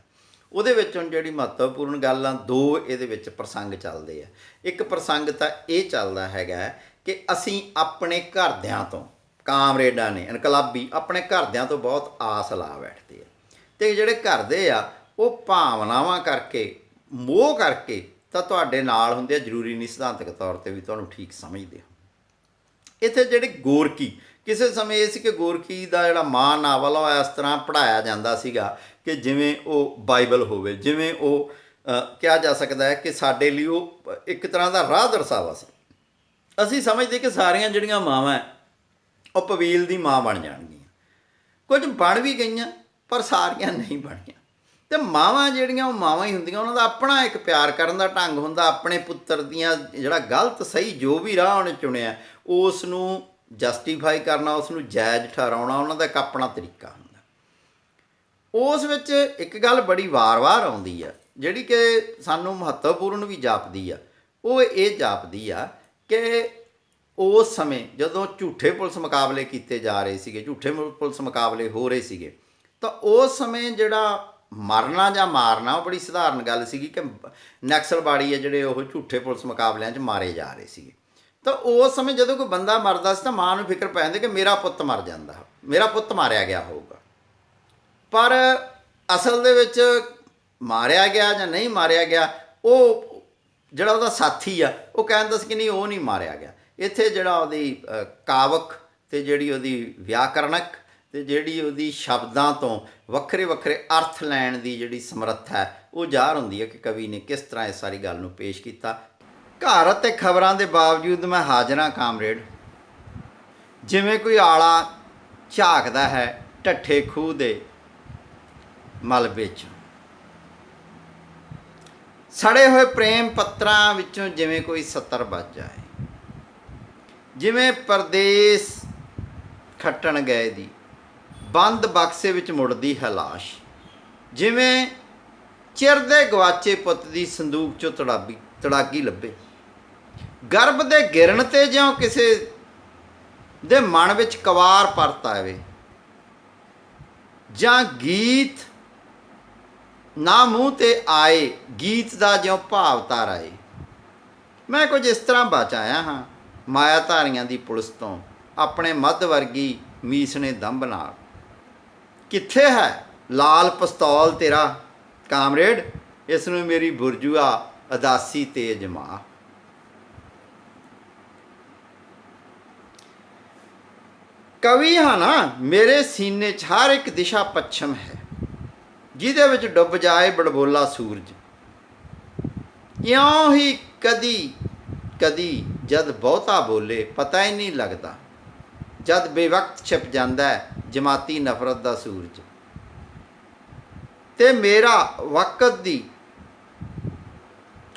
ਉਹਦੇ ਵਿੱਚ ਹੁਣ ਜਿਹੜੀ ਮਹੱਤਵਪੂਰਨ ਗੱਲ ਆ, ਦੋ ਇਹਦੇ ਵਿੱਚ ਪ੍ਰਸੰਗ ਚੱਲਦੇ ਆ। ਇੱਕ ਪ੍ਰਸੰਗ ਤਾਂ ਇਹ ਚੱਲਦਾ ਹੈਗਾ कि ਅਸੀਂ ਆਪਣੇ ਘਰਦਿਆਂ ਤੋਂ, ਕਾਮਰੇਡਾਂ ਨੇ ਇਨਕਲਾਬੀ ਆਪਣੇ ਘਰਦਿਆਂ ਤੋਂ ਬਹੁਤ ਆਸ ਲਾ ਬੈਠਦੇ ਆ, ਅਤੇ ਜਿਹੜੇ ਘਰ ਦੇ ਆ ਉਹ ਭਾਵਨਾਵਾਂ ਕਰਕੇ, ਮੋਹ ਕਰਕੇ ਤਾਂ ਤੁਹਾਡੇ ਨਾਲ ਹੁੰਦੇ ਆ, ਜ਼ਰੂਰੀ ਨਹੀਂ ਸਿਧਾਂਤਕ ਤੌਰ 'ਤੇ ਵੀ ਤੁਹਾਨੂੰ ਠੀਕ ਸਮਝਦੇ ਹੋ। ਇੱਥੇ ਜਿਹੜੇ ਗੋਰਕੀ, ਕਿਸੇ ਸਮੇਂ ਇਹ ਸੀ ਕਿ ਗੋਰਕੀ ਦਾ ਜਿਹੜਾ ਮਾਂ ਨਾਵਲ ਆ ਇਸ ਤਰ੍ਹਾਂ ਪੜ੍ਹਾਇਆ ਜਾਂਦਾ ਸੀਗਾ ਕਿ ਜਿਵੇਂ ਉਹ ਬਾਈਬਲ ਹੋਵੇ, ਜਿਵੇਂ ਉਹ ਕਿਹਾ ਜਾ ਸਕਦਾ ਹੈ ਕਿ ਸਾਡੇ ਲਈ ਉਹ ਇੱਕ ਤਰ੍ਹਾਂ ਦਾ ਰਾਹ ਦਰਸਾਵਾ ਸੀ। ਅਸੀਂ ਸਮਝਦੇ ਕਿ ਸਾਰੀਆਂ ਜਿਹੜੀਆਂ ਮਾਵਾਂ ਉਹ ਪਵੀਲ ਦੀ ਮਾਂ ਬਣ ਜਾਣਗੀਆਂ, ਕੁਝ ਬਣ ਵੀ ਗਈਆਂ ਪਰ ਸਾਰੀਆਂ ਨਹੀਂ ਬਣੀਆਂ। ਅਤੇ ਮਾਵਾਂ ਜਿਹੜੀਆਂ ਉਹ ਮਾਵਾਂ ਹੀ ਹੁੰਦੀਆਂ, ਉਹਨਾਂ ਦਾ ਆਪਣਾ ਇੱਕ ਪਿਆਰ ਕਰਨ ਦਾ ਢੰਗ ਹੁੰਦਾ, ਆਪਣੇ ਪੁੱਤਰ ਦੀਆਂ ਜਿਹੜਾ ਗਲਤ ਸਹੀ ਜੋ ਵੀ ਰਾਹ ਉਹਨੇ ਚੁਣਿਆ ਉਸ ਨੂੰ ਜਸਟੀਫਾਈ ਕਰਨਾ, ਉਸ ਨੂੰ ਜਾਇਜ਼ ਠਹਿਰਾਉਣਾ, ਉਹਨਾਂ ਦਾ ਇੱਕ ਆਪਣਾ ਤਰੀਕਾ ਹੁੰਦਾ। ਉਸ ਵਿੱਚ ਇੱਕ ਗੱਲ ਬੜੀ ਵਾਰ-ਵਾਰ ਆਉਂਦੀ ਆ ਜਿਹੜੀ ਕਿ ਸਾਨੂੰ ਮਹੱਤਵਪੂਰਨ ਵੀ ਜਾਪਦੀ ਆ, ਉਹ ਇਹ ਜਾਪਦੀ ਆ ਕਿ ਉਸ ਸਮੇਂ ਜਦੋਂ ਝੂਠੇ ਪੁਲਿਸ ਮੁਕਾਬਲੇ ਕੀਤੇ ਜਾ ਰਹੇ ਸੀਗੇ, ਝੂਠੇ ਪੁਲਿਸ ਮੁਕਾਬਲੇ ਹੋ ਰਹੇ ਸੀਗੇ, ਤਾਂ ਉਸ ਸਮੇਂ ਜਿਹੜਾ ਮਰਨਾ ਜਾਂ ਮਾਰਨਾ ਉਹ ਬੜੀ ਸਧਾਰਨ ਗੱਲ ਸੀਗੀ ਕਿ ਨਕਸਲਬਾੜੀ ਆ ਜਿਹੜੇ ਉਹ ਝੂਠੇ ਪੁਲਿਸ ਮੁਕਾਬਲਿਆਂ 'ਚ ਮਾਰੇ ਜਾ ਰਹੇ ਸੀਗੇ। ਤਾਂ ਉਸ ਸਮੇਂ ਜਦੋਂ ਕੋਈ ਬੰਦਾ ਮਰਦਾ ਸੀ ਤਾਂ ਮਾਂ ਨੂੰ ਫਿਕਰ ਪੈ ਜਾਂਦੀ ਕਿ ਮੇਰਾ ਪੁੱਤ ਮਰ ਜਾਂਦਾ, ਮੇਰਾ ਪੁੱਤ ਮਾਰਿਆ ਗਿਆ ਹੋਊਗਾ। ਪਰ ਅਸਲ ਦੇ ਵਿੱਚ ਮਾਰਿਆ ਗਿਆ ਜਾਂ ਨਹੀਂ ਮਾਰਿਆ ਗਿਆ, ਉਹ ਜਿਹੜਾ ਉਹਦਾ ਸਾਥੀ ਆ ਉਹ ਕਹਿੰਦਾ ਸੀ ਕਿ ਨਹੀਂ ਉਹ ਨਹੀਂ ਮਾਰਿਆ ਗਿਆ। ਇੱਥੇ ਜਿਹੜਾ ਉਹਦੀ ਕਾਵਕ ਅਤੇ ਜਿਹੜੀ ਉਹਦੀ ਵਿਆਕਰਣਕ ਅਤੇ ਜਿਹੜੀ ਉਹਦੀ ਸ਼ਬਦਾਂ ਤੋਂ ਵੱਖਰੇ ਵੱਖਰੇ ਅਰਥ ਲੈਣ ਦੀ ਜਿਹੜੀ ਸਮਰੱਥਾ ਹੈ ਉਹ ਜ਼ਾਹਰ ਹੁੰਦੀ ਹੈ ਕਿ ਕਵੀ ਨੇ ਕਿਸ ਤਰ੍ਹਾਂ ਇਸ ਸਾਰੀ ਗੱਲ ਨੂੰ ਪੇਸ਼ ਕੀਤਾ। ਘਰ ਅਤੇ ਖਬਰਾਂ ਦੇ ਬਾਵਜੂਦ ਮੈਂ ਹਾਜ਼ਰ ਹਾਂ ਕਾਮਰੇਡ, ਜਿਵੇਂ ਕੋਈ ਆਲਾ ਝਾਕਦਾ ਹੈ ਢੱਠੇ ਖੂਹ ਦੇ ਮਲਬੇ 'ਚ, ਸੜੇ ਹੋਏ ਪ੍ਰੇਮ ਪੱਤਰਾਂ ਵਿੱਚੋਂ ਜਿਵੇਂ ਕੋਈ ਸੱਤਰ ਵੱਜ ਜਾਏ, ਜਿਵੇਂ ਪਰਦੇਸ ਖੱਟਣ ਗਏ ਦੀ ਬੰਦ ਬਕਸੇ ਵਿੱਚ ਮੁੜਦੀ ਹੈ ਲਾਸ਼, ਜਿਵੇਂ ਚਿਰਦੇ ਗਵਾਚੇ ਪੁੱਤ ਦੀ ਸੰਦੂਕ 'ਚੋਂ ਤੜਾਗੀ ਲੱਭੇ, ਗਰਭ ਦੇ ਗਿਰਨ 'ਤੇ ਜਿਉਂ ਕਿਸੇ ਦੇ ਮਨ ਵਿੱਚ ਕਵਾਰ ਪਰਤ ਆਵੇ, ਜਾਂ ਗੀਤ ਨਾ ਮੂੰਹ 'ਤੇ ਆਏ ਗੀਤ ਦਾ ਜਿਉਂ ਭਾਵ ਤਾਰ ਆਏ। ਮੈਂ ਕੁਝ ਇਸ ਤਰ੍ਹਾਂ ਬਚ ਆਇਆ ਹਾਂ ਮਾਇਆਧਾਰੀਆਂ ਦੀ ਪੁਲਿਸ ਤੋਂ, ਆਪਣੇ ਮੱਧ ਵਰਗੀ ਮੀਸਣੇ ਦੰਭ ਨਾਲ। ਕਿੱਥੇ ਹੈ ਲਾਲ ਪਿਸਤੌਲ ਤੇਰਾ ਕਾਮਰੇਡ, ਇਸ ਨੂੰ ਮੇਰੀ ਬੁਰਜੂਆ ਅਦਾਸੀ ਤੇ ਅਜਮਾ। ਕਵੀ ਹਾਂ ਨਾ, ਮੇਰੇ ਸੀਨੇ 'ਚ ਹਰ ਇੱਕ ਦਿਸ਼ਾ ਪੱਛਮ ਹੈ, ਜਿਹਦੇ ਵਿੱਚ ਡੁੱਬ ਜਾਏ ਬੜਬੋਲਾ ਸੂਰਜ। ਇਉਂ ਹੀ ਕਦੀ ਕਦੀ ਜਦ ਬਹੁਤਾ ਬੋਲੇ ਪਤਾ ਹੀ ਨਹੀਂ ਲੱਗਦਾ, ਜਦ ਬੇਵਕਤ ਛਿਪ ਜਾਂਦਾ ਹੈ ਜਮਾਤੀ ਨਫ਼ਰਤ ਦਾ ਸੂਰਜ। ਤੇ ਮੇਰਾ ਵਕਤ ਦੀ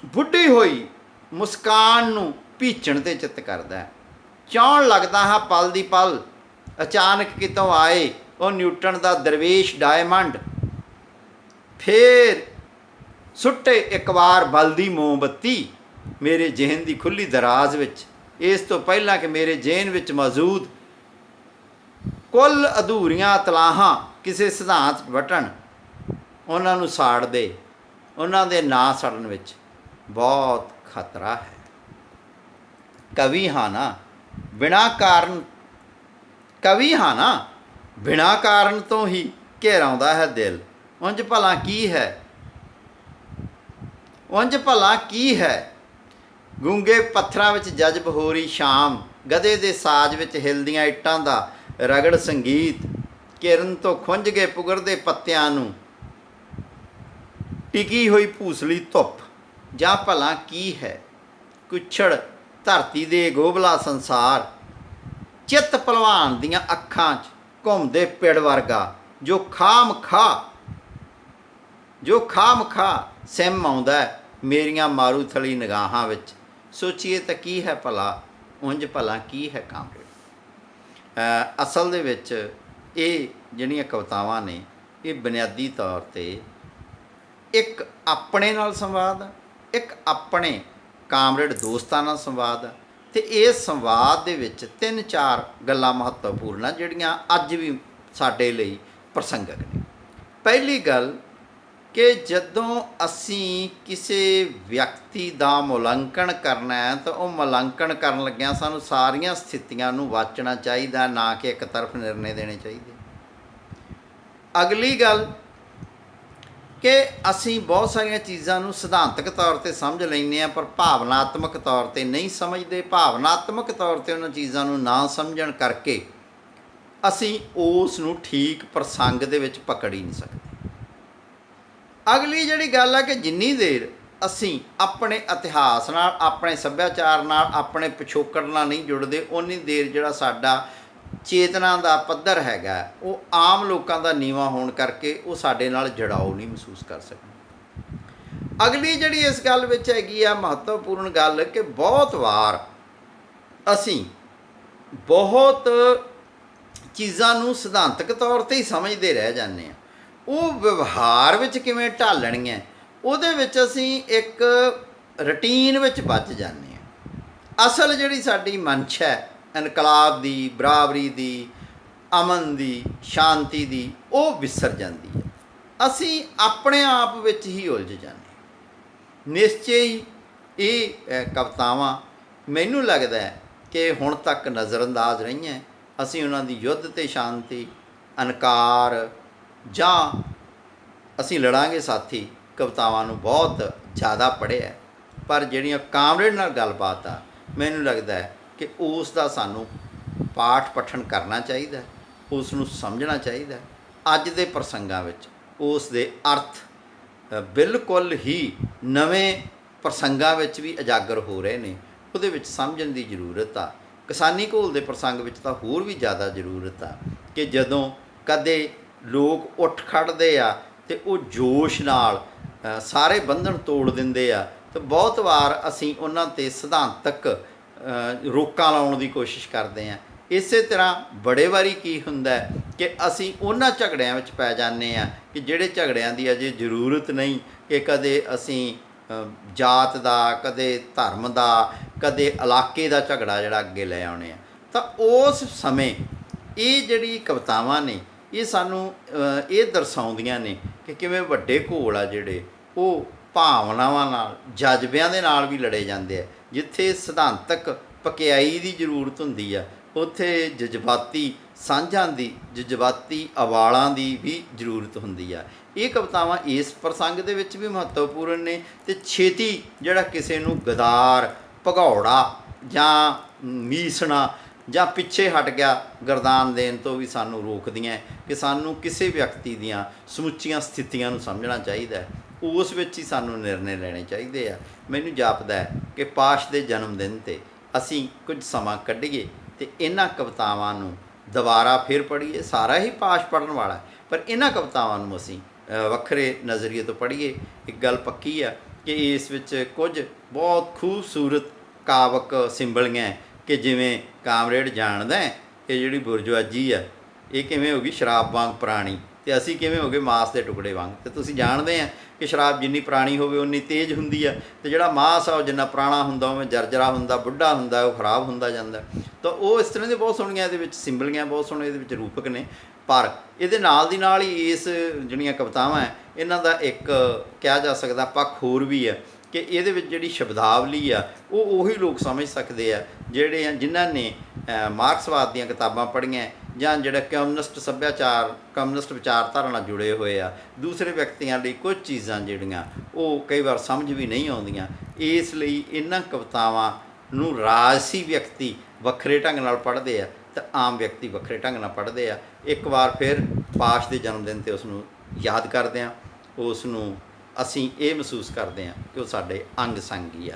ਬੁੱਢੀ ਹੋਈ ਮੁਸਕਾਨ ਨੂੰ ਭੀਚਣ 'ਤੇ ਚਿੱਤ ਕਰਦਾ ਹੈ। ਚਾਹੁਣ ਲੱਗਦਾ ਹਾਂ ਪਲ ਦੀ ਪਲ, ਅਚਾਨਕ ਕਿਤੋਂ ਆਏ ਉਹ ਨਿਊਟਨ ਦਾ ਦਰਵੇਸ਼ ਡਾਇਮੰਡ, ਫੇਰ ਸੁੱਟੇ ਇੱਕ ਵਾਰ ਬਲਦੀ ਮੋਮਬੱਤੀ ਮੇਰੇ ਜ਼ਿਹਨ ਦੀ ਖੁੱਲ੍ਹੀ ਦਰਾਜ਼ ਵਿੱਚ, ਇਸ ਤੋਂ ਪਹਿਲਾਂ ਕਿ ਮੇਰੇ ਜ਼ਿਹਨ ਵਿੱਚ ਮੌਜੂਦ ਕੁੱਲ ਅਧੂਰੀਆਂ ਇਤਲਾਹਾਂ ਕਿਸੇ ਸਿਧਾਂਤ ਵਟਣ, ਉਹਨਾਂ ਨੂੰ ਸਾੜ ਦੇ, ਉਹਨਾਂ ਦੇ ਨਾ ਸੜਨ ਵਿੱਚ ਬਹੁਤ ਖਤਰਾ ਹੈ। ਕਵੀ ਹਾਂ ਨਾ ਬਿਨਾਂ ਕਾਰਨ, ਕਵੀ ਹਾਂ ਨਾ ਬਿਨਾਂ ਕਾਰਨ ਤੋਂ ਹੀ ਘੇਰਾਉਂਦਾ ਹੈ ਦਿਲ। ਉਂਝ ਭਲਾ ਕੀ ਹੈ, ਉਂਝ ਭਲਾ ਕੀ ਹੈ, ਗੂੰਗੇ ਪੱਥਰਾਂ ਵਿੱਚ ਜਜ਼ਬ ਹੋ ਰਹੀ ਸ਼ਾਮ, ਗਧੇ ਦੇ ਸਾਜ਼ ਵਿੱਚ ਹਿਲਦੀਆਂ ਇੱਟਾਂ ਦਾ ਰਗੜ ਸੰਗੀਤ, ਕਿਰਨ ਤੋਂ ਖੁੰਝ ਕੇ ਪੁਗਰਦੇ ਪੱਤਿਆਂ ਨੂੰ ਟਿਕੀ ਹੋਈ ਭੂਸਲੀ ਧੁੱਪ। ਜਾਂ ਭਲਾ ਕੀ ਹੈ ਕੁੱਛੜ ਧਰਤੀ ਦੇ ਗੋਬਲਾ ਸੰਸਾਰ, ਚਿੱਤ ਭਲਵਾਨ ਦੀਆਂ ਅੱਖਾਂ 'ਚ ਘੁੰਮਦੇ ਪਿੜ ਵਰਗਾ, ਜੋ ਖਾਮ ਖਾ ਸਿਮ ਆਉਂਦਾ ਮੇਰੀਆਂ ਮਾਰੂਥਲੀ ਨਿਗਾਹਾਂ ਵਿੱਚ। ਸੋਚੀਏ ਤਾਂ ਕੀ ਹੈ ਭਲਾ, ਉਂਝ ਭਲਾ ਕੀ ਹੈ ਕਾਮਰੇਡ। ਅਸਲ ਦੇ ਵਿੱਚ ਇਹ ਜਿਹੜੀਆਂ ਕਵਿਤਾਵਾਂ ਨੇ ਇਹ ਬੁਨਿਆਦੀ ਤੌਰ 'ਤੇ ਇੱਕ ਆਪਣੇ ਨਾਲ ਸੰਵਾਦ ਆ, ਇੱਕ ਆਪਣੇ ਕਾਮਰੇਡ ਦੋਸਤਾਂ ਨਾਲ ਸੰਵਾਦ ਆ, ਅਤੇ ਇਸ ਸੰਵਾਦ ਦੇ ਵਿੱਚ 3-4 ਗੱਲਾਂ ਮਹੱਤਵਪੂਰਨ ਆ ਜਿਹੜੀਆਂ ਅੱਜ ਵੀ ਸਾਡੇ ਲਈ ਪ੍ਰਸੰਗਕ ਨੇ। ਪਹਿਲੀ ਗੱਲ ਕਿ ਜਦੋਂ ਅਸੀਂ ਕਿਸੇ ਵਿਅਕਤੀ ਦਾ ਮੁਲਾਂਕਣ ਕਰਨਾ ਹੈ ਤਾਂ ਉਹ ਮੁਲਾਂਕਣ ਕਰਨ ਲੱਗਿਆਂ ਸਾਨੂੰ ਸਾਰੀਆਂ ਸਥਿਤੀਆਂ ਨੂੰ ਵਾਚਣਾ ਚਾਹੀਦਾ, ਨਾ ਕਿ ਇੱਕ ਤਰਫ ਨਿਰਣੇ ਦੇਣੇ ਚਾਹੀਦੇ। ਅਗਲੀ ਗੱਲ ਕਿ ਅਸੀਂ ਬਹੁਤ ਸਾਰੀਆਂ ਚੀਜ਼ਾਂ ਨੂੰ ਸਿਧਾਂਤਕ ਤੌਰ 'ਤੇ ਸਮਝ ਲੈਂਦੇ ਹਾਂ, ਪਰ ਭਾਵਨਾਤਮਕ ਤੌਰ 'ਤੇ ਨਹੀਂ ਸਮਝਦੇ। ਭਾਵਨਾਤਮਕ ਤੌਰ 'ਤੇ ਉਹਨਾਂ ਚੀਜ਼ਾਂ ਨੂੰ ਨਾ ਸਮਝਣ ਕਰਕੇ ਅਸੀਂ ਉਸ ਨੂੰ ਠੀਕ ਪ੍ਰਸੰਗ ਦੇ ਵਿੱਚ ਪਕੜ ਹੀ ਨਹੀਂ ਸਕਦੇ। ਅਗਲੀ ਜਿਹੜੀ ਗੱਲ ਹੈ ਕਿ ਜਿੰਨੀ ਦੇਰ ਅਸੀਂ ਆਪਣੇ ਇਤਿਹਾਸ ਨਾਲ, ਆਪਣੇ ਸੱਭਿਆਚਾਰ ਨਾਲ, ਆਪਣੇ ਪਿਛੋਕੜ ਨਾਲ ਨਹੀਂ ਜੁੜਦੇ, ਉਨੀ ਦੇਰ ਜਿਹੜਾ ਸਾਡਾ ਚੇਤਨਾ ਦਾ ਪੱਧਰ ਹੈਗਾ ਉਹ ਆਮ ਲੋਕਾਂ ਦਾ ਨੀਵਾਂ ਹੋਣ ਕਰਕੇ ਉਹ ਸਾਡੇ ਨਾਲ ਜੁੜਾਓ ਨਹੀਂ ਮਹਿਸੂਸ ਕਰ ਸਕਦੇ। ਅਗਲੀ ਜਿਹੜੀ ਇਸ ਗੱਲ ਵਿੱਚ ਹੈਗੀ ਆ ਮਹੱਤਵਪੂਰਨ ਗੱਲ ਕਿ ਬਹੁਤ ਵਾਰ ਅਸੀਂ ਬਹੁਤ ਚੀਜ਼ਾਂ ਨੂੰ ਸਿਧਾਂਤਕ ਤੌਰ 'ਤੇ ਹੀ ਸਮਝਦੇ ਰਹਿ ਜਾਂਦੇ ਹਾਂ। ਉਹ ਵਿਵਹਾਰ ਵਿੱਚ ਕਿਵੇਂ ਢਾਲਣੀਆਂ ਉਹਦੇ ਵਿੱਚ ਅਸੀਂ ਇੱਕ ਰੂਟੀਨ ਵਿੱਚ ਵੱਜ ਜਾਂਦੇ ਹਾਂ। ਅਸਲ ਜਿਹੜੀ ਸਾਡੀ ਮਨਸ਼ਾ ਹੈ ਇਨਕਲਾਬ ਦੀ, ਬਰਾਬਰੀ ਦੀ, ਅਮਨ ਦੀ, ਸ਼ਾਂਤੀ ਦੀ, ਉਹ ਵਿਸਰ ਜਾਂਦੀ ਹੈ। ਅਸੀਂ ਆਪਣੇ ਆਪ ਵਿੱਚ ਹੀ ਉਲਝ ਜਾਂਦੇ ਹਾਂ। ਨਿਸ਼ਚੇ ਹੀ ਇਹ ਕਵਿਤਾਵਾਂ ਮੈਨੂੰ ਲੱਗਦਾ ਹੈ ਕਿ ਹੁਣ ਤੱਕ ਨਜ਼ਰਅੰਦਾਜ਼ ਰਹੀਆਂ। ਅਸੀਂ ਉਹਨਾਂ ਦੀ ਯੁੱਧ ਤੇ ਸ਼ਾਂਤੀ, ਅਨਕਾਰ ਜਾਂ ਅਸੀਂ ਲੜਾਂਗੇ ਸਾਥੀ ਕਵਿਤਾਵਾਂ ਨੂੰ ਬਹੁਤ ਜ਼ਿਆਦਾ ਪੜ੍ਹਿਆ, ਪਰ ਜਿਹੜੀਆਂ ਕਾਮਰੇਡ ਨਾਲ ਗੱਲਬਾਤ ਆ ਮੈਨੂੰ ਲੱਗਦਾ ਹੈ ਕਿ ਉਸ ਦਾ ਸਾਨੂੰ ਪਾਠ ਪਠਨ ਕਰਨਾ ਚਾਹੀਦਾ, ਉਸ ਨੂੰ ਸਮਝਣਾ ਚਾਹੀਦਾ। ਅੱਜ ਦੇ ਪ੍ਰਸੰਗਾਂ ਵਿੱਚ ਉਸ ਦੇ ਅਰਥ ਬਿਲਕੁਲ ਹੀ ਨਵੇਂ ਪ੍ਰਸੰਗਾਂ ਵਿੱਚ ਵੀ ਉਜਾਗਰ ਹੋ ਰਹੇ ਨੇ, ਉਹਦੇ ਵਿੱਚ ਸਮਝਣ ਦੀ ਜ਼ਰੂਰਤ ਆ। ਕਿਸਾਨੀ ਘੋਲ ਦੇ ਪ੍ਰਸੰਗ ਵਿੱਚ ਤਾਂ ਹੋਰ ਵੀ ਜ਼ਿਆਦਾ ਜ਼ਰੂਰਤ ਆ ਕਿ ਜਦੋਂ ਕਦੇ ਲੋਕ ਉੱਠ ਖੜ੍ਹਦੇ ਆ ਅਤੇ ਉਹ ਜੋਸ਼ ਨਾਲ ਸਾਰੇ ਬੰਧਨ ਤੋੜ ਦਿੰਦੇ ਆ, ਤਾਂ ਬਹੁਤ ਵਾਰ ਅਸੀਂ ਉਹਨਾਂ 'ਤੇ ਸਿਧਾਂਤਕ ਰੋਕਾਂ ਲਾਉਣ ਦੀ ਕੋਸ਼ਿਸ਼ ਕਰਦੇ ਹਾਂ। ਇਸੇ ਤਰ੍ਹਾਂ ਬੜੇ ਵਾਰੀ ਕੀ ਹੁੰਦਾ ਕਿ ਅਸੀਂ ਉਹਨਾਂ ਝਗੜਿਆਂ ਵਿੱਚ ਪੈ ਜਾਂਦੇ ਹਾਂ ਕਿ ਜਿਹੜੇ ਝਗੜਿਆਂ ਦੀ ਅਜੇ ਜ਼ਰੂਰਤ ਨਹੀਂ, ਕਿ ਕਦੇ ਅਸੀਂ ਜਾਤ ਦਾ, ਕਦੇ ਧਰਮ ਦਾ, ਕਦੇ ਇਲਾਕੇ ਦਾ ਝਗੜਾ ਜਿਹੜਾ ਅੱਗੇ ਲੈ ਆਉਣੇ ਆ। ਤਾਂ ਉਸ ਸਮੇਂ ਇਹ ਜਿਹੜੀ ਕਵਿਤਾਵਾਂ ਨੇ ਇਹ ਸਾਨੂੰ ਇਹ ਦਰਸਾਉਂਦੀਆਂ ਨੇ ਕਿ ਕਿਵੇਂ ਵੱਡੇ ਘੋਲ ਆ ਜਿਹੜੇ ਉਹ ਭਾਵਨਾਵਾਂ ਨਾਲ, ਜਜ਼ਬਿਆਂ ਦੇ ਨਾਲ ਵੀ ਲੜੇ ਜਾਂਦੇ ਆ। ਜਿੱਥੇ ਸਿਧਾਂਤਕ ਪਕਿਆਈ ਦੀ ਜ਼ਰੂਰਤ ਹੁੰਦੀ ਆ, ਉੱਥੇ ਜਜ਼ਬਾਤੀ ਸਾਂਝਾਂ ਦੀ, ਜਜ਼ਬਾਤੀ ਅਵਾਲਾਂ ਦੀ ਵੀ ਜ਼ਰੂਰਤ ਹੁੰਦੀ ਆ। ਇਹ ਕਵਿਤਾਵਾਂ ਇਸ ਪ੍ਰਸੰਗ ਦੇ ਵਿੱਚ ਵੀ ਮਹੱਤਵਪੂਰਨ ਨੇ ਅਤੇ ਛੇਤੀ ਜਿਹੜਾ ਕਿਸੇ ਨੂੰ ਗਦਾਰ, ਭਗੌੜਾ ਜਾਂ ਮੀਸਣਾ ਜਾਂ ਪਿੱਛੇ ਹਟ ਗਿਆ ਗਰਦਾਨ ਦੇਣ ਤੋਂ ਵੀ ਸਾਨੂੰ ਰੋਕਦੀਆਂ ਕਿ ਸਾਨੂੰ ਕਿਸੇ ਵਿਅਕਤੀ ਦੀਆਂ ਸਮੁੱਚੀਆਂ ਸਥਿਤੀਆਂ ਨੂੰ ਸਮਝਣਾ ਚਾਹੀਦਾ, ਉਸ ਵਿੱਚ ਹੀ ਸਾਨੂੰ ਨਿਰਣੇ ਲੈਣੇ ਚਾਹੀਦੇ ਆ। ਮੈਨੂੰ ਜਾਪਦਾ ਹੈ ਕਿ ਪਾਸ਼ ਦੇ ਜਨਮ ਦਿਨ 'ਤੇ ਅਸੀਂ ਕੁਝ ਸਮਾਂ ਕੱਢੀਏ ਅਤੇ ਇਹਨਾਂ ਕਵਿਤਾਵਾਂ ਨੂੰ ਦੁਬਾਰਾ ਫਿਰ ਪੜ੍ਹੀਏ। ਸਾਰਾ ਹੀ ਪਾਸ਼ ਪੜ੍ਹਨ ਵਾਲਾ, ਪਰ ਇਹਨਾਂ ਕਵਿਤਾਵਾਂ ਨੂੰ ਅਸੀਂ ਵੱਖਰੇ ਨਜ਼ਰੀਏ ਤੋਂ ਪੜ੍ਹੀਏ। ਇੱਕ ਗੱਲ ਪੱਕੀ ਆ ਕਿ ਇਸ ਵਿੱਚ ਕੁਝ ਬਹੁਤ ਖੂਬਸੂਰਤ ਕਾਵਕ ਸਿੰਬਲੀਆਂ ਕਿ ਜਿਵੇਂ ਕਾਮਰੇਡ ਜਾਣਦਾ ਕਿ ਜਿਹੜੀ ਬੁਰਜੁਆਜੀ ਆ ਇਹ ਕਿਵੇਂ ਹੋ ਗਈ ਸ਼ਰਾਬ ਵਾਂਗ ਪੁਰਾਣੀ, ਅਤੇ ਅਸੀਂ ਕਿਵੇਂ ਹੋ ਗਏ ਮਾਸ ਦੇ ਟੁਕੜੇ ਵਾਂਗ। ਅਤੇ ਤੁਸੀਂ ਜਾਣਦੇ ਆ ਕਿ ਸ਼ਰਾਬ ਜਿੰਨੀ ਪੁਰਾਣੀ ਹੋਵੇ ਉਨੀ ਤੇਜ਼ ਹੁੰਦੀ ਆ, ਅਤੇ ਜਿਹੜਾ ਮਾਸ ਆ ਉਹ ਜਿੰਨਾ ਪੁਰਾਣਾ ਹੁੰਦਾ ਉਵੇਂ ਜਰਜਰਾ ਹੁੰਦਾ, ਬੁੱਢਾ ਹੁੰਦਾ, ਉਹ ਖਰਾਬ ਹੁੰਦਾ ਜਾਂਦਾ। ਤਾਂ ਉਹ ਇਸ ਤਰ੍ਹਾਂ ਦੇ ਬਹੁਤ ਸੋਹਣੀਆਂ ਇਹਦੇ ਵਿੱਚ ਸਿੰਬਲੀਆਂ, ਬਹੁਤ ਸੋਹਣੇ ਇਹਦੇ ਵਿੱਚ ਰੂਪਕ ਨੇ। ਪਰ ਇਹਦੇ ਨਾਲ ਦੀ ਨਾਲ ਹੀ ਇਸ ਜਿਹੜੀਆਂ ਕਵਿਤਾਵਾਂ ਹੈ ਇਹਨਾਂ ਦਾ ਇੱਕ ਕਿਹਾ ਜਾ ਸਕਦਾ ਪੱਖ ਹੋਰ ਵੀ ਹੈ ਕਿ ਇਹਦੇ ਵਿੱਚ ਜਿਹੜੀ ਸ਼ਬਦਾਵਲੀ ਆ ਉਹ ਉਹੀ ਲੋਕ ਸਮਝ ਸਕਦੇ ਆ ਜਿਹੜੇ ਜਿਨ੍ਹਾਂ ਨੇ ਮਾਰਕਸਵਾਦ ਦੀਆਂ ਕਿਤਾਬਾਂ ਪੜ੍ਹੀਆਂ ਜਾਂ ਜਿਹੜਾ ਕਮਿਊਨਿਸਟ ਸੱਭਿਆਚਾਰ, ਕਮਿਊਨਿਸਟ ਵਿਚਾਰਧਾਰਾ ਨਾਲ ਜੁੜੇ ਹੋਏ ਆ। ਦੂਸਰੇ ਵਿਅਕਤੀਆਂ ਲਈ ਕੁਝ ਚੀਜ਼ਾਂ ਜਿਹੜੀਆਂ ਉਹ ਕਈ ਵਾਰ ਸਮਝ ਵੀ ਨਹੀਂ ਆਉਂਦੀਆਂ। ਇਸ ਲਈ ਇਹਨਾਂ ਕਵਿਤਾਵਾਂ ਨੂੰ ਰਾਜਸੀ ਵਿਅਕਤੀ ਵੱਖਰੇ ਢੰਗ ਨਾਲ ਪੜ੍ਹਦੇ ਆ ਅਤੇ ਆਮ ਵਿਅਕਤੀ ਵੱਖਰੇ ਢੰਗ ਨਾਲ ਪੜ੍ਹਦੇ ਆ। ਇੱਕ ਵਾਰ ਫਿਰ ਪਾਸ਼ ਦੇ ਜਨਮ ਦਿਨ 'ਤੇ ਉਸ ਨੂੰ ਯਾਦ ਕਰਦੇ ਹਾਂ, ਉਸ ਨੂੰ ਅਸੀਂ ਇਹ ਮਹਿਸੂਸ ਕਰਦੇ ਹਾਂ ਕਿ ਉਹ ਸਾਡੇ ਅੰਗ ਸੰਗ ਹੀ ਆ।